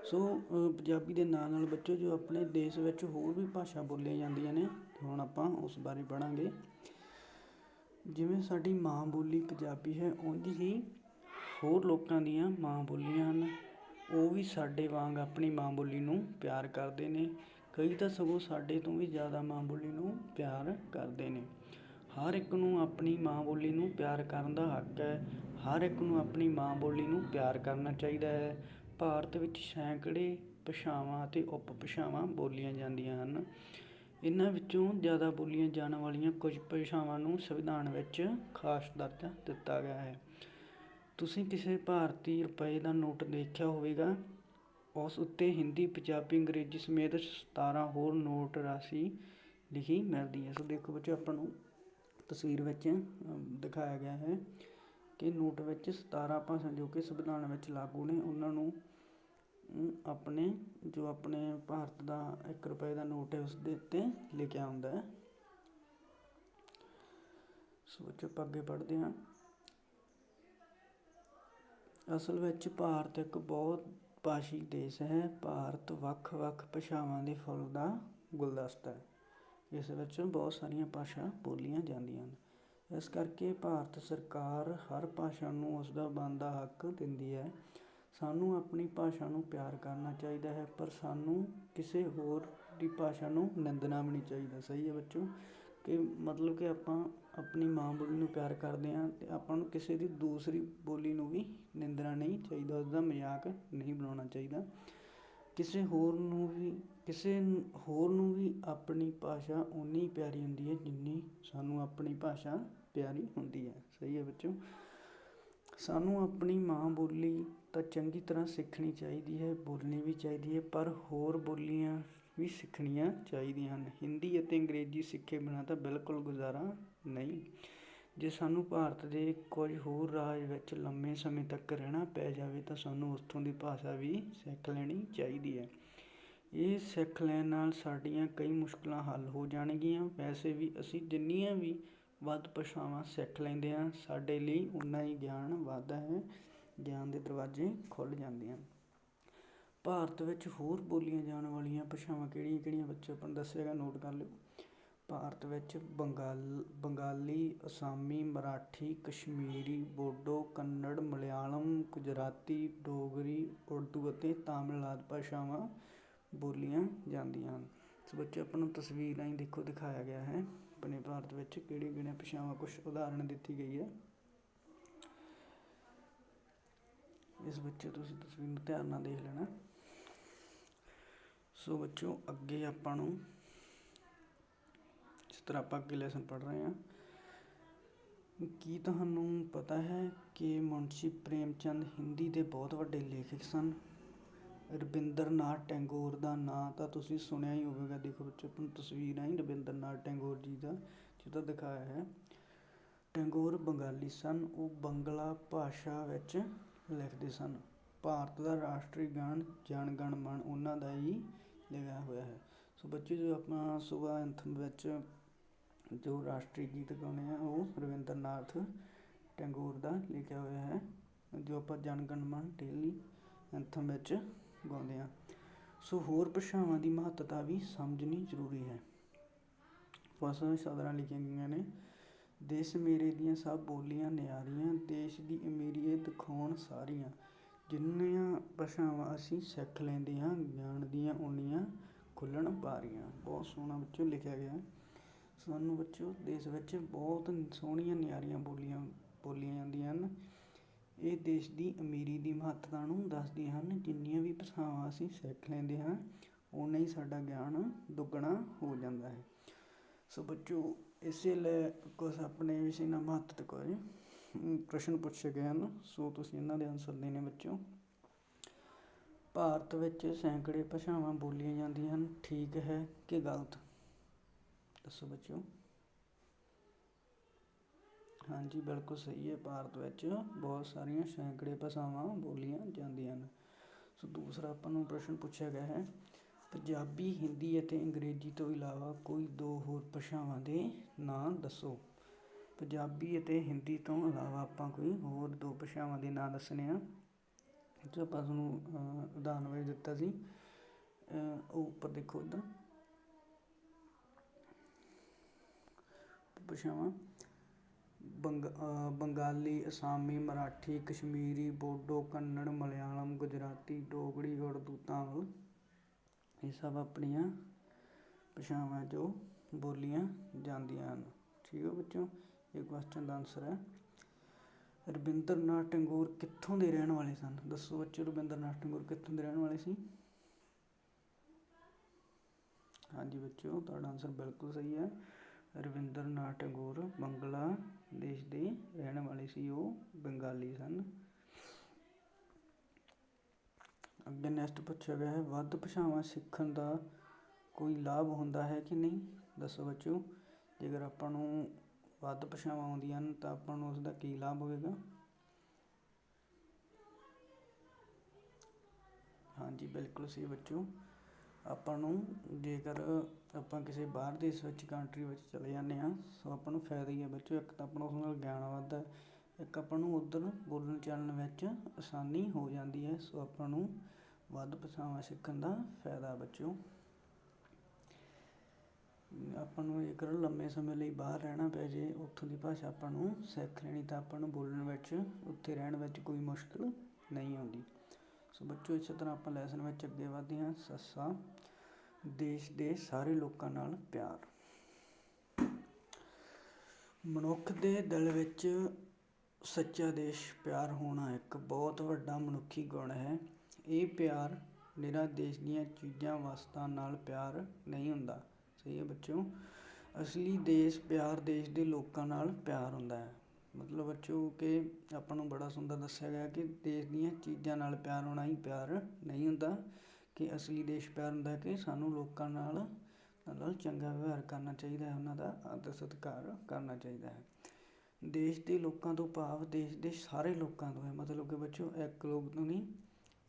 ਸੋ ਪੰਜਾਬੀ ਦੇ ਨਾਲ ਨਾਲ ਬੱਚਿਓ, ਜੋ ਆਪਣੇ ਦੇਸ਼ ਵਿੱਚ ਹੋਰ ਵੀ ਭਾਸ਼ਾ ਬੋਲੀਆਂ ਜਾਂਦੀਆਂ ਨੇ, ਹੁਣ ਆਪਾਂ ਉਸ ਬਾਰੇ ਪੜ੍ਹਾਂਗੇ। ਜਿਵੇਂ ਸਾਡੀ ਮਾਂ ਬੋਲੀ ਪੰਜਾਬੀ ਹੈ, ਉਂਝ ਹੀ ਹੋਰ ਲੋਕਾਂ ਦੀਆਂ ਮਾਂ ਬੋਲੀਆਂ ਹਨ, ਉਹ ਵੀ ਸਾਡੇ ਵਾਂਗ ਆਪਣੀ ਮਾਂ ਬੋਲੀ ਨੂੰ ਪਿਆਰ ਕਰਦੇ ਨੇ। ਕਈ ਤਾਂ ਸਗੋਂ ਸਾਡੇ ਤੋਂ ਵੀ ਜ਼ਿਆਦਾ ਮਾਂ ਬੋਲੀ ਨੂੰ ਪਿਆਰ ਕਰਦੇ ਨੇ। ਹਰ ਇੱਕ ਨੂੰ ਆਪਣੀ ਮਾਂ ਬੋਲੀ ਨੂੰ ਪਿਆਰ ਕਰਨ ਦਾ ਹੱਕ ਹੈ, ਹਰ ਇੱਕ ਨੂੰ ਆਪਣੀ ਮਾਂ ਬੋਲੀ ਨੂੰ ਪਿਆਰ ਕਰਨਾ ਚਾਹੀਦਾ ਹੈ। ਭਾਰਤ ਵਿੱਚ ਸੈਂਕੜੇ ਭਾਸ਼ਾਵਾਂ ਅਤੇ ਉਪ ਭਾਸ਼ਾਵਾਂ ਬੋਲੀਆਂ ਜਾਂਦੀਆਂ ਹਨ। ਇਹਨਾਂ ਵਿੱਚੋਂ ਜ਼ਿਆਦਾ ਬੋਲੀਆਂ ਜਾਣ ਵਾਲੀਆਂ ਕੁਝ ਭਾਸ਼ਾਵਾਂ ਨੂੰ ਸੰਵਿਧਾਨ ਵਿੱਚ ਖਾਸ ਦਰਜਾ ਦਿੱਤਾ ਗਿਆ ਹੈ। ਤੁਸੀਂ ਕਿਸੇ ਭਾਰਤੀ ਰੁਪਏ ਦਾ ਨੋਟ ਦੇਖਿਆ ਹੋਵੇਗਾ, ਉਸ ਉੱਤੇ ਹਿੰਦੀ, ਪੰਜਾਬੀ, ਅੰਗਰੇਜ਼ੀ ਸਮੇਤ 17 ਹੋਰ ਨੋਟ ਰਾਸ਼ੀ ਲਿਖੀ ਮਿਲਦੀ ਹੈ। ਸੋ ਦੇਖੋ ਬੱਚਿਓ, ਆਪਾਂ ਨੂੰ ਤਸਵੀਰ ਵਿੱਚ ਦਿਖਾਇਆ ਗਿਆ ਹੈ ਕਿ ਨੋਟ ਵਿੱਚ 17 ਭਾਸ਼ਾ ਜੋ ਕਿ ਸੰਵਿਧਾਨ ਵਿੱਚ ਲਾਗੂ ਨੇ, ਉਹਨਾਂ ਨੂੰ ਆਪਣੇ ਭਾਰਤ ਦਾ 1 ਰੁਪਏ ਦਾ ਨੋਟ ਹੈ ਉਸ ਦੇ ਉੱਤੇ ਲਿਖਿਆ ਹੁੰਦਾ ਹੈ। ਸੋ ਬੱਚਿਓ, ਆਪਾਂ ਅੱਗੇ ਪੜ੍ਹਦੇ ਹਾਂ। ਅਸਲ ਵਿੱਚ ਭਾਰਤ ਇੱਕ ਬਹੁਤ ਭਾਸ਼ੀ ਦੇਸ਼ ਹੈ। ਭਾਰਤ ਵੱਖ ਵੱਖ ਭਾਸ਼ਾਵਾਂ ਦੇ ਫੁੱਲ ਦਾ ਗੁਲਦਸਤਾ ਹੈ। ਇਸ ਵਿੱਚ ਬਹੁਤ ਸਾਰੀਆਂ ਭਾਸ਼ਾ ਬੋਲੀਆਂ ਜਾਂਦੀਆਂ ਹਨ। ਇਸ ਕਰਕੇ ਭਾਰਤ ਸਰਕਾਰ ਹਰ ਭਾਸ਼ਾ ਨੂੰ ਉਸਦਾ ਬਣਦਾ ਹੱਕ ਦਿੰਦੀ ਹੈ। ਸਾਨੂੰ ਆਪਣੀ ਭਾਸ਼ਾ ਨੂੰ ਪਿਆਰ ਕਰਨਾ ਚਾਹੀਦਾ ਹੈ, ਪਰ ਸਾਨੂੰ ਕਿਸੇ ਹੋਰ ਦੀ ਭਾਸ਼ਾ ਨੂੰ ਨਿੰਦਣਾ ਵੀ ਨਹੀਂ ਚਾਹੀਦਾ। ਸਹੀ ਹੈ ਬੱਚੋ, ਕਿ ਮਤਲਬ ਕਿ ਆਪਾਂ ਆਪਣੀ ਮਾਂ ਬੋਲੀ ਨੂੰ ਪਿਆਰ ਕਰਦੇ ਹਾਂ ਅਤੇ ਆਪਾਂ ਨੂੰ ਕਿਸੇ ਦੀ ਦੂਸਰੀ ਬੋਲੀ ਨੂੰ ਵੀ ਨਿੰਦਣਾ ਨਹੀਂ ਚਾਹੀਦਾ, ਉਸਦਾ ਮਜ਼ਾਕ ਨਹੀਂ ਬਣਾਉਣਾ ਚਾਹੀਦਾ। ਕਿਸੇ ਹੋਰ ਨੂੰ ਵੀ ਆਪਣੀ ਭਾਸ਼ਾ ਓਨੀ ਪਿਆਰੀ ਹੁੰਦੀ ਹੈ ਜਿੰਨੀ ਸਾਨੂੰ ਆਪਣੀ ਭਾਸ਼ਾ ਪਿਆਰੀ ਹੁੰਦੀ ਹੈ। ਸਹੀ ਹੈ ਬੱਚੋ, ਸਾਨੂੰ ਆਪਣੀ ਮਾਂ ਬੋਲੀ ਤਾਂ ਚੰਗੀ ਤਰ੍ਹਾਂ ਸਿੱਖਣੀ ਚਾਹੀਦੀ ਹੈ, ਬੋਲਣੀ ਵੀ ਚਾਹੀਦੀ ਹੈ, ਪਰ ਹੋਰ ਬੋਲੀਆਂ ਵੀ ਸਿੱਖਣੀਆਂ ਚਾਹੀਦੀਆਂ ਹਨ। ਹਿੰਦੀ ਅਤੇ ਅੰਗਰੇਜ਼ੀ ਸਿੱਖੇ ਬਿਨਾਂ ਤਾਂ ਬਿਲਕੁਲ ਗੁਜ਼ਾਰਾ ਨਹੀਂ। ਜੇ ਸਾਨੂੰ ਭਾਰਤ ਦੇ ਕੁਝ ਹੋਰ ਰਾਜ ਵਿੱਚ ਲੰਮੇ ਸਮੇਂ ਤੱਕ ਰਹਿਣਾ ਪੈ ਜਾਵੇ ਤਾਂ ਸਾਨੂੰ ਉੱਥੋਂ ਦੀ ਭਾਸ਼ਾ ਵੀ ਸਿੱਖ ਲੈਣੀ ਚਾਹੀਦੀ ਹੈ। ਇਹ ਸਿੱਖ ਲੈਣ ਨਾਲ ਸਾਡੀਆਂ ਕਈ ਮੁਸ਼ਕਿਲਾਂ ਹੱਲ ਹੋ ਜਾਣਗੀਆਂ। ਵੈਸੇ ਵੀ ਅਸੀਂ ਜਿੰਨੀਆਂ ਵੀ ਵੱਧ ਭਾਸ਼ਾਵਾਂ ਸਿੱਖ ਲੈਂਦੇ ਹਾਂ, ਸਾਡੇ ਲਈ ਉਨਾ ਹੀ ਗਿਆਨ ਵੱਧਦਾ ਹੈ, ਗਿਆਨ ਦੇ ਦਰਵਾਜ਼ੇ ਖੁੱਲ੍ਹ ਜਾਂਦੇ ਹਨ। ਭਾਰਤ ਵਿੱਚ ਹੋਰ ਬੋਲੀਆਂ ਜਾਣ ਵਾਲੀਆਂ ਭਾਸ਼ਾਵਾਂ ਕਿਹੜੀਆਂ ਕਿਹੜੀਆਂ ਬੱਚੇ ਆਪਾਂ ਨੂੰ ਦੱਸਿਆ ਗਿਆ, ਨੋਟ ਕਰ ਲਿਓ। ਭਾਰਤ ਵਿੱਚ ਬੰਗਾਲੀ, ਅਸਾਮੀ, ਮਰਾਠੀ, ਕਸ਼ਮੀਰੀ, ਬੋਡੋ, ਕੰਨੜ, ਮਲਿਆਲਮ, ਗੁਜਰਾਤੀ, ਡੋਗਰੀ, ਉਰਦੂ ਅਤੇ ਤਾਮਿਲ ਆਦਿ ਭਾਸ਼ਾਵਾਂ ਬੋਲੀਆਂ ਜਾਂਦੀਆਂ ਹਨ। ਸੋ ਬੱਚੇ, ਆਪਾਂ ਨੂੰ ਤਸਵੀਰ ਰਾਹੀਂ ਦੇਖੋ ਦਿਖਾਇਆ ਗਿਆ ਹੈ ਆਪਣੇ ਭਾਰਤ ਵਿੱਚ ਕਿਹੜੀਆਂ ਕਿਹੜੀਆਂ ਭਾਸ਼ਾਵਾਂ, ਕੁਛ ਉਦਾਹਰਣ ਦਿੱਤੀ ਗਈ ਹੈ। ਇਸ ਬੱਚੇ ਤੁਸੀਂ ਤਸਵੀਰ ਨੂੰ ਧਿਆਨ ਨਾਲ ਦੇਖ ਲੈਣਾ। ਸੋ ਬੱਚੋ, ਅੱਗੇ ਆਪਾਂ ਨੂੰ ਜਿਸ ਤਰ੍ਹਾਂ ਆਪਾਂ ਅੱਗੇ ਲੈਸਨ ਪੜ੍ਹ ਰਹੇ ਹਾਂ, ਕੀ ਤੁਹਾਨੂੰ ਪਤਾ ਹੈ ਕਿ ਮੁਨਸ਼ੀ ਪ੍ਰੇਮ ਚੰਦ ਹਿੰਦੀ ਦੇ ਬਹੁਤ ਵੱਡੇ ਲੇਖਕ ਸਨ? ਰਵਿੰਦਰ ਨਾਥ ਟੈਗੋਰ ਦਾ ਨਾਂ ਤਾਂ ਤੁਸੀਂ ਸੁਣਿਆ ਹੀ ਹੋਵੇਗਾ। ਦੇਖੋ ਬੱਚੋ, ਆਪਣੀ ਤਸਵੀਰ ਹੈ ਰਵਿੰਦਰ ਨਾਥ ਟੈਗੋਰ ਜੀ ਦਾ ਜਿਹਦਾ ਦਿਖਾਇਆ ਹੈ। ਟੈਗੋਰ ਬੰਗਾਲੀ ਸਨ। ਉਹ ਬੰਗਲਾ ਭਾਸ਼ਾ ਵਿੱਚ ਲਿਖਦੇ ਸਨ। ਭਾਰਤ ਦਾ ਰਾਸ਼ਟਰੀ ਗਾਨ ਜਨ ਗਣ ਮਨ ਉਹਨਾਂ ਦਾ ਹੀ ਲਿਖਿਆ ਹੋਇਆ ਹੈ। ਸੋ ਬੱਚੇ, ਜੋ ਆਪਾਂ ਸੁਬਾ ਐਂਥਮ ਵਿੱਚ ਜੋ ਰਾਸ਼ਟਰੀ ਗੀਤ ਗਾਉਂਦੇ ਹਾਂ ਉਹ ਰਵਿੰਦਰ ਨਾਥ ਟੈਗੋਰ ਦਾ ਲਿਖਿਆ ਹੋਇਆ ਹੈ, ਜੋ ਆਪਾਂ ਜਨ ਗਣ ਮਨ ਡੇਲੀ ਐਂਥਮ ਵਿੱਚ ਗਾਉਂਦੇ ਹਾਂ। ਸੋ ਹੋਰ ਭਾਸ਼ਾਵਾਂ ਦੀ ਮਹੱਤਤਾ ਵੀ ਸਮਝਣੀ ਜ਼ਰੂਰੀ ਹੈ। ਫਸਲ ਸਦਰਾਂ ਲਿਖੀਆਂ ਗਈਆਂ ਨੇ। ਦੇਸ਼ ਮੇਰੇ ਦੀਆਂ ਸਭ ਬੋਲੀਆਂ ਨਿਆਰੀਆਂ, ਦੇਸ਼ ਦੀ ਅਮੀਰੀ ਦਿਖਾਉਣ ਸਾਰੀਆਂ। ਜਿੰਨੀਆਂ ਭਾਸ਼ਾਵਾਂ ਅਸੀਂ ਸਿੱਖ ਲੈਂਦੇ ਹਾਂ, ਗਿਆਨ ਦੀਆਂ ਉਨੀਆਂ ਖੁੱਲ੍ਹਣ ਬਾਰੀਆਂ। ਬਹੁਤ ਸੋਹਣਾ ਬੱਚੋ ਲਿਖਿਆ ਗਿਆ। ਸਾਨੂੰ ਬੱਚੋ ਦੇਸ਼ ਵਿੱਚ ਬਹੁਤ ਸੋਹਣੀਆਂ ਨਿਆਰੀਆਂ ਬੋਲੀਆਂ ਜਾਂਦੀਆਂ ਹਨ। ਇਹ ਦੇਸ਼ ਦੀ ਅਮੀਰੀ ਦੀ ਮਹੱਤਤਾ ਨੂੰ ਦੱਸਦੀਆਂ ਹਨ। ਜਿੰਨੀਆਂ ਵੀ ਭਾਸ਼ਾਵਾਂ ਅਸੀਂ ਸਿੱਖ ਲੈਂਦੇ ਹਾਂ, ਓਨਾ ਹੀ ਸਾਡਾ ਗਿਆਨ ਦੁੱਗਣਾ ਹੋ ਜਾਂਦਾ ਹੈ। ਸੋ ਬੱਚੋ, ਇਸੇ ਲਈ ਕੁਛ ਆਪਣੇ ਵਿਸ਼ੇ ਨਾਲ ਮਹੱਤਵ ਕੁਝ ਪ੍ਰਸ਼ਨ ਪੁੱਛੇ ਗਏ ਹਨ। ਸੋ ਤੁਸੀਂ ਇਹਨਾਂ ਦੇ ਆਨਸਰ ਦੇਣੇ ਬੱਚੋ। ਭਾਰਤ ਵਿੱਚ ਸੈਂਕੜੇ ਭਾਸ਼ਾਵਾਂ ਬੋਲੀਆਂ ਜਾਂਦੀਆਂ ਹਨ, ਠੀਕ ਹੈ ਕਿ ਗਲਤ? ਦੱਸੋ ਬੱਚੋ। ਹਾਂਜੀ, ਬਿਲਕੁਲ ਸਹੀ ਹੈ। ਭਾਰਤ ਵਿੱਚ ਬਹੁਤ ਸਾਰੀਆਂ ਸੈਂਕੜੇ ਭਾਸ਼ਾਵਾਂ ਬੋਲੀਆਂ ਜਾਂਦੀਆਂ ਹਨ। ਸੋ ਦੂਸਰਾ ਆਪਾਂ ਨੂੰ ਪ੍ਰਸ਼ਨ ਪੁੱਛਿਆ ਗਿਆ ਹੈ, ਪੰਜਾਬੀ, ਹਿੰਦੀ ਅਤੇ ਅੰਗਰੇਜ਼ੀ ਤੋਂ ਇਲਾਵਾ ਕੋਈ ਦੋ ਹੋਰ ਭਾਸ਼ਾਵਾਂ ਦੇ ਨਾਂ ਦੱਸੋ। ਪੰਜਾਬੀ ਅਤੇ ਹਿੰਦੀ ਤੋਂ ਇਲਾਵਾ ਆਪਾਂ ਕੋਈ ਹੋਰ ਦੋ ਭਾਸ਼ਾਵਾਂ ਦੇ ਨਾਂ ਦੱਸਣੇ ਆ। ਜੋ ਆਪਾਂ ਤੁਹਾਨੂੰ ਉਦਾਹਰਨ ਵਿੱਚ ਦਿੱਤਾ ਸੀ, ਉਹ ਉੱਪਰ ਦੇਖੋ ਇੱਧਰ ਭਾਸ਼ਾਵਾਂ ਬੰਗਾਲੀ, ਅਸਾਮੀ, ਮਰਾਠੀ, ਕਸ਼ਮੀਰੀ, ਬੋਡੋ, ਕੰਨੜ, ਮਲਿਆਲਮ, ਗੁਜਰਾਤੀ, ਡੋਗਰੀ, ਉਰਦੂ, ਤਾਮਿਲ। ਇਹ ਸਭ ਆਪਣੀਆਂ ਭਾਸ਼ਾਵਾਂ ਜੋ ਬੋਲੀਆਂ ਜਾਂਦੀਆਂ ਹਨ। ਠੀਕ ਹੈ ਬੱਚੋ, ਇਹ ਕੁਐਸਚਨ ਦਾ ਆਨਸਰ ਹੈ। ਰਵਿੰਦਰ ਨਾਥ ਟੈਗੋਰ ਕਿੱਥੋਂ ਦੇ ਰਹਿਣ ਵਾਲੇ ਸਨ? ਦੱਸੋ ਬੱਚੋ, ਰਵਿੰਦਰ ਨਾਥ ਟੈਗੋਰ ਕਿੱਥੋਂ ਦੇ ਰਹਿਣ ਵਾਲੇ ਸੀ? ਹਾਂਜੀ ਬੱਚੋ, ਤੁਹਾਡਾ ਆਨਸਰ ਬਿਲਕੁਲ ਸਹੀ ਹੈ। ਰਵਿੰਦਰ ਨਾਥ ਟੈਗੋਰ ਬੰਗਲਾਦੇਸ਼ ਦੇ ਰਹਿਣ ਵਾਲੇ ਸੀ। ਉਹ ਬੰਗਾਲੀ ਸਨ। ਅੱਗੇ ਨੈਕਸਟ ਪੁੱਛਿਆ ਗਿਆ ਹੈ, ਵੱਧ ਭਾਸ਼ਾਵਾਂ ਸਿੱਖਣ ਦਾ ਕੋਈ ਲਾਭ ਹੁੰਦਾ ਹੈ ਕਿ ਨਹੀਂ? ਦੱਸੋ ਬੱਚੋ। ਜੇਕਰ ਆਪਾਂ ਨੂੰ ਵੱਧ ਭਾਸ਼ਾਵਾਂ ਆਉਂਦੀਆਂ ਹਨ ਤਾਂ ਆਪਾਂ ਨੂੰ ਉਸਦਾ ਕੀ ਲਾਭ ਹੋਵੇਗਾ? ਹਾਂਜੀ, ਬਿਲਕੁਲ ਸਹੀ ਬੱਚੋ। ਆਪਾਂ ਨੂੰ ਜੇਕਰ ਆਪਾਂ ਕਿਸੇ ਬਾਹਰ ਦੇਸ਼ ਵਿੱਚ ਕੰਟਰੀ ਵਿੱਚ ਚਲੇ ਜਾਂਦੇ ਹਾਂ, ਸੋ ਆਪਾਂ ਨੂੰ ਫਾਇਦਾ ਹੀ ਹੈ ਬੱਚੋ। ਇੱਕ ਤਾਂ ਆਪਣਾ ਉਸ ਨਾਲ ਗਿਆਨ ਵੱਧਦਾ, ਇੱਕ ਆਪਾਂ ਨੂੰ ਉੱਧਰ ਬੋਲਣ ਚਾਲਣ ਵਿੱਚ ਆਸਾਨੀ ਹੋ ਜਾਂਦੀ ਹੈ। ਸੋ ਆਪਾਂ ਨੂੰ ਵੱਧ ਭਾਸ਼ਾਵਾਂ ਸਿੱਖਣ ਦਾ ਫਾਇਦਾ ਬੱਚੋ। ਆਪਾਂ ਨੂੰ ਜੇਕਰ ਲੰਮੇ ਸਮੇਂ ਲਈ ਬਾਹਰ ਰਹਿਣਾ ਪੈ ਜੇ, ਉੱਥੋਂ ਦੀ ਭਾਸ਼ਾ ਆਪਾਂ ਨੂੰ ਸਿੱਖ ਲੈਣੀ, ਤਾਂ ਆਪਾਂ ਨੂੰ ਬੋਲਣ ਵਿੱਚ, ਉੱਥੇ ਰਹਿਣ ਵਿੱਚ ਕੋਈ ਮੁਸ਼ਕਿਲ ਨਹੀਂ ਆਉਂਦੀ। ਸੋ ਬੱਚੋ, ਇਸੇ ਤਰ੍ਹਾਂ ਆਪਾਂ ਲੈਸਨ ਵਿੱਚ ਅੱਗੇ ਵਧਦੇ ਹਾਂ। ਸੱਸਾ, ਦੇਸ਼ ਦੇ ਸਾਰੇ ਲੋਕਾਂ ਨਾਲ ਪਿਆਰ। ਮਨੁੱਖ ਦੇ ਦਿਲ ਵਿੱਚ ਸੱਚਾ ਦੇਸ਼ ਪਿਆਰ ਹੋਣਾ ਇੱਕ ਬਹੁਤ ਵੱਡਾ ਮਨੁੱਖੀ ਗੁਣ ਹੈ। ਇਹ ਪਿਆਰ ਨਿਰਾ ਦੇਸ਼ ਦੀਆਂ ਚੀਜ਼ਾਂ ਵਸਤਾਂ ਨਾਲ ਪਿਆਰ ਨਹੀਂ ਹੁੰਦਾ। ਸਹੀ ਹੈ ਬੱਚੋ। ਅਸਲੀ ਦੇਸ਼ ਪਿਆਰ ਦੇਸ਼ ਦੇ ਲੋਕਾਂ ਨਾਲ ਪਿਆਰ ਹੁੰਦਾ ਹੈ। ਮਤਲਬ ਬੱਚੋ ਕਿ ਆਪਾਂ ਨੂੰ ਬੜਾ ਸੁੰਦਰ ਦੱਸਿਆ ਗਿਆ ਕਿ ਦੇਸ਼ ਦੀਆਂ ਚੀਜ਼ਾਂ ਨਾਲ ਪਿਆਰ ਹੋਣਾ ਹੀ ਪਿਆਰ ਨਹੀਂ ਹੁੰਦਾ, ਕਿ ਅਸਲੀ ਦੇਸ਼ ਪਿਆਰ ਹੁੰਦਾ ਕਿ ਸਾਨੂੰ ਲੋਕਾਂ ਨਾਲ ਚੰਗਾ ਵਿਵਹਾਰ ਕਰਨਾ ਚਾਹੀਦਾ ਹੈ, ਉਹਨਾਂ ਦਾ ਆਦਰ ਸਤਿਕਾਰ ਕਰਨਾ ਚਾਹੀਦਾ ਹੈ। ਦੇਸ਼ ਦੇ ਲੋਕਾਂ ਤੋਂ ਭਾਵ ਦੇਸ਼ ਦੇ ਸਾਰੇ ਲੋਕਾਂ ਤੋਂ ਹੈ। ਮਤਲਬ ਕਿ ਬੱਚੋ ਇੱਕ ਲੋਕ ਤੋਂ ਨਹੀਂ,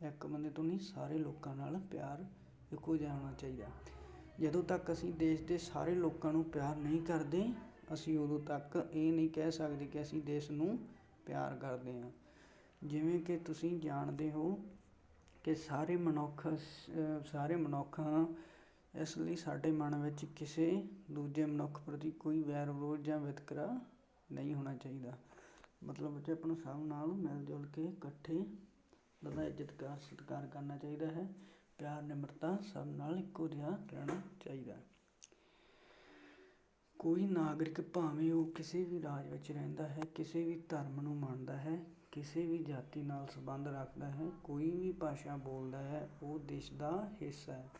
ਇੱਕ ਬੰਦੇ ਤੋਂ ਨਹੀਂ, ਸਾਰੇ ਲੋਕਾਂ ਨਾਲ ਪਿਆਰ ਇੱਕੋ ਜਿਹਾ ਹੋਣਾ ਚਾਹੀਦਾ। ਜਦੋਂ ਤੱਕ ਅਸੀਂ ਦੇਸ਼ ਦੇ ਸਾਰੇ ਲੋਕਾਂ ਨੂੰ ਪਿਆਰ ਨਹੀਂ ਕਰਦੇ, ਅਸੀਂ ਉਦੋਂ ਤੱਕ ਇਹ ਨਹੀਂ ਕਹਿ ਸਕਦੇ ਕਿ ਅਸੀਂ ਦੇਸ਼ ਨੂੰ ਪਿਆਰ ਕਰਦੇ ਹਾਂ। ਜਿਵੇਂ ਕਿ ਤੁਸੀਂ ਜਾਣਦੇ ਹੋ ਕਿ ਸਾਰੇ ਮਨੁੱਖ ਹਾਂ, ਇਸ ਲਈ ਸਾਡੇ ਮਨ ਵਿੱਚ ਕਿਸੇ ਦੂਜੇ ਮਨੁੱਖ ਪ੍ਰਤੀ ਕੋਈ ਵੈਰ ਵਿਰੋਧ ਜਾਂ ਵਿਤਕਰਾ ਨਹੀਂ ਹੋਣਾ ਚਾਹੀਦਾ। ਮਤਲਬ ਬੱਚੇ ਆਪਾਂ ਨੂੰ ਸਭ ਨਾਲ ਮਿਲ ਜੁਲ ਕੇ ਇਕੱਠੇ ਦਾ ਇੱਜ਼ਤ ਸਤਿਕਾਰ ਕਰਨਾ ਚਾਹੀਦਾ ਹੈ। ਪਿਆਰ ਨਿਮਰਤਾ ਸਭ ਨਾਲ ਇੱਕੋ ਜਿਹਾ ਰਹਿਣਾ ਚਾਹੀਦਾ। ਕੋਈ ਨਾਗਰਿਕ ਭਾਵੇਂ ਉਹ ਕਿਸੇ ਵੀ ਰਾਜ ਵਿੱਚ ਰਹਿੰਦਾ ਹੈ, ਕਿਸੇ ਵੀ ਧਰਮ ਨੂੰ ਮੰਨਦਾ ਹੈ, ਕਿਸੇ ਵੀ ਜਾਤੀ ਨਾਲ ਸੰਬੰਧ ਰੱਖਦਾ ਹੈ, ਕੋਈ ਵੀ ਭਾਸ਼ਾ ਬੋਲਦਾ ਹੈ, ਉਹ ਦੇਸ਼ ਦਾ ਹਿੱਸਾ ਹੈ।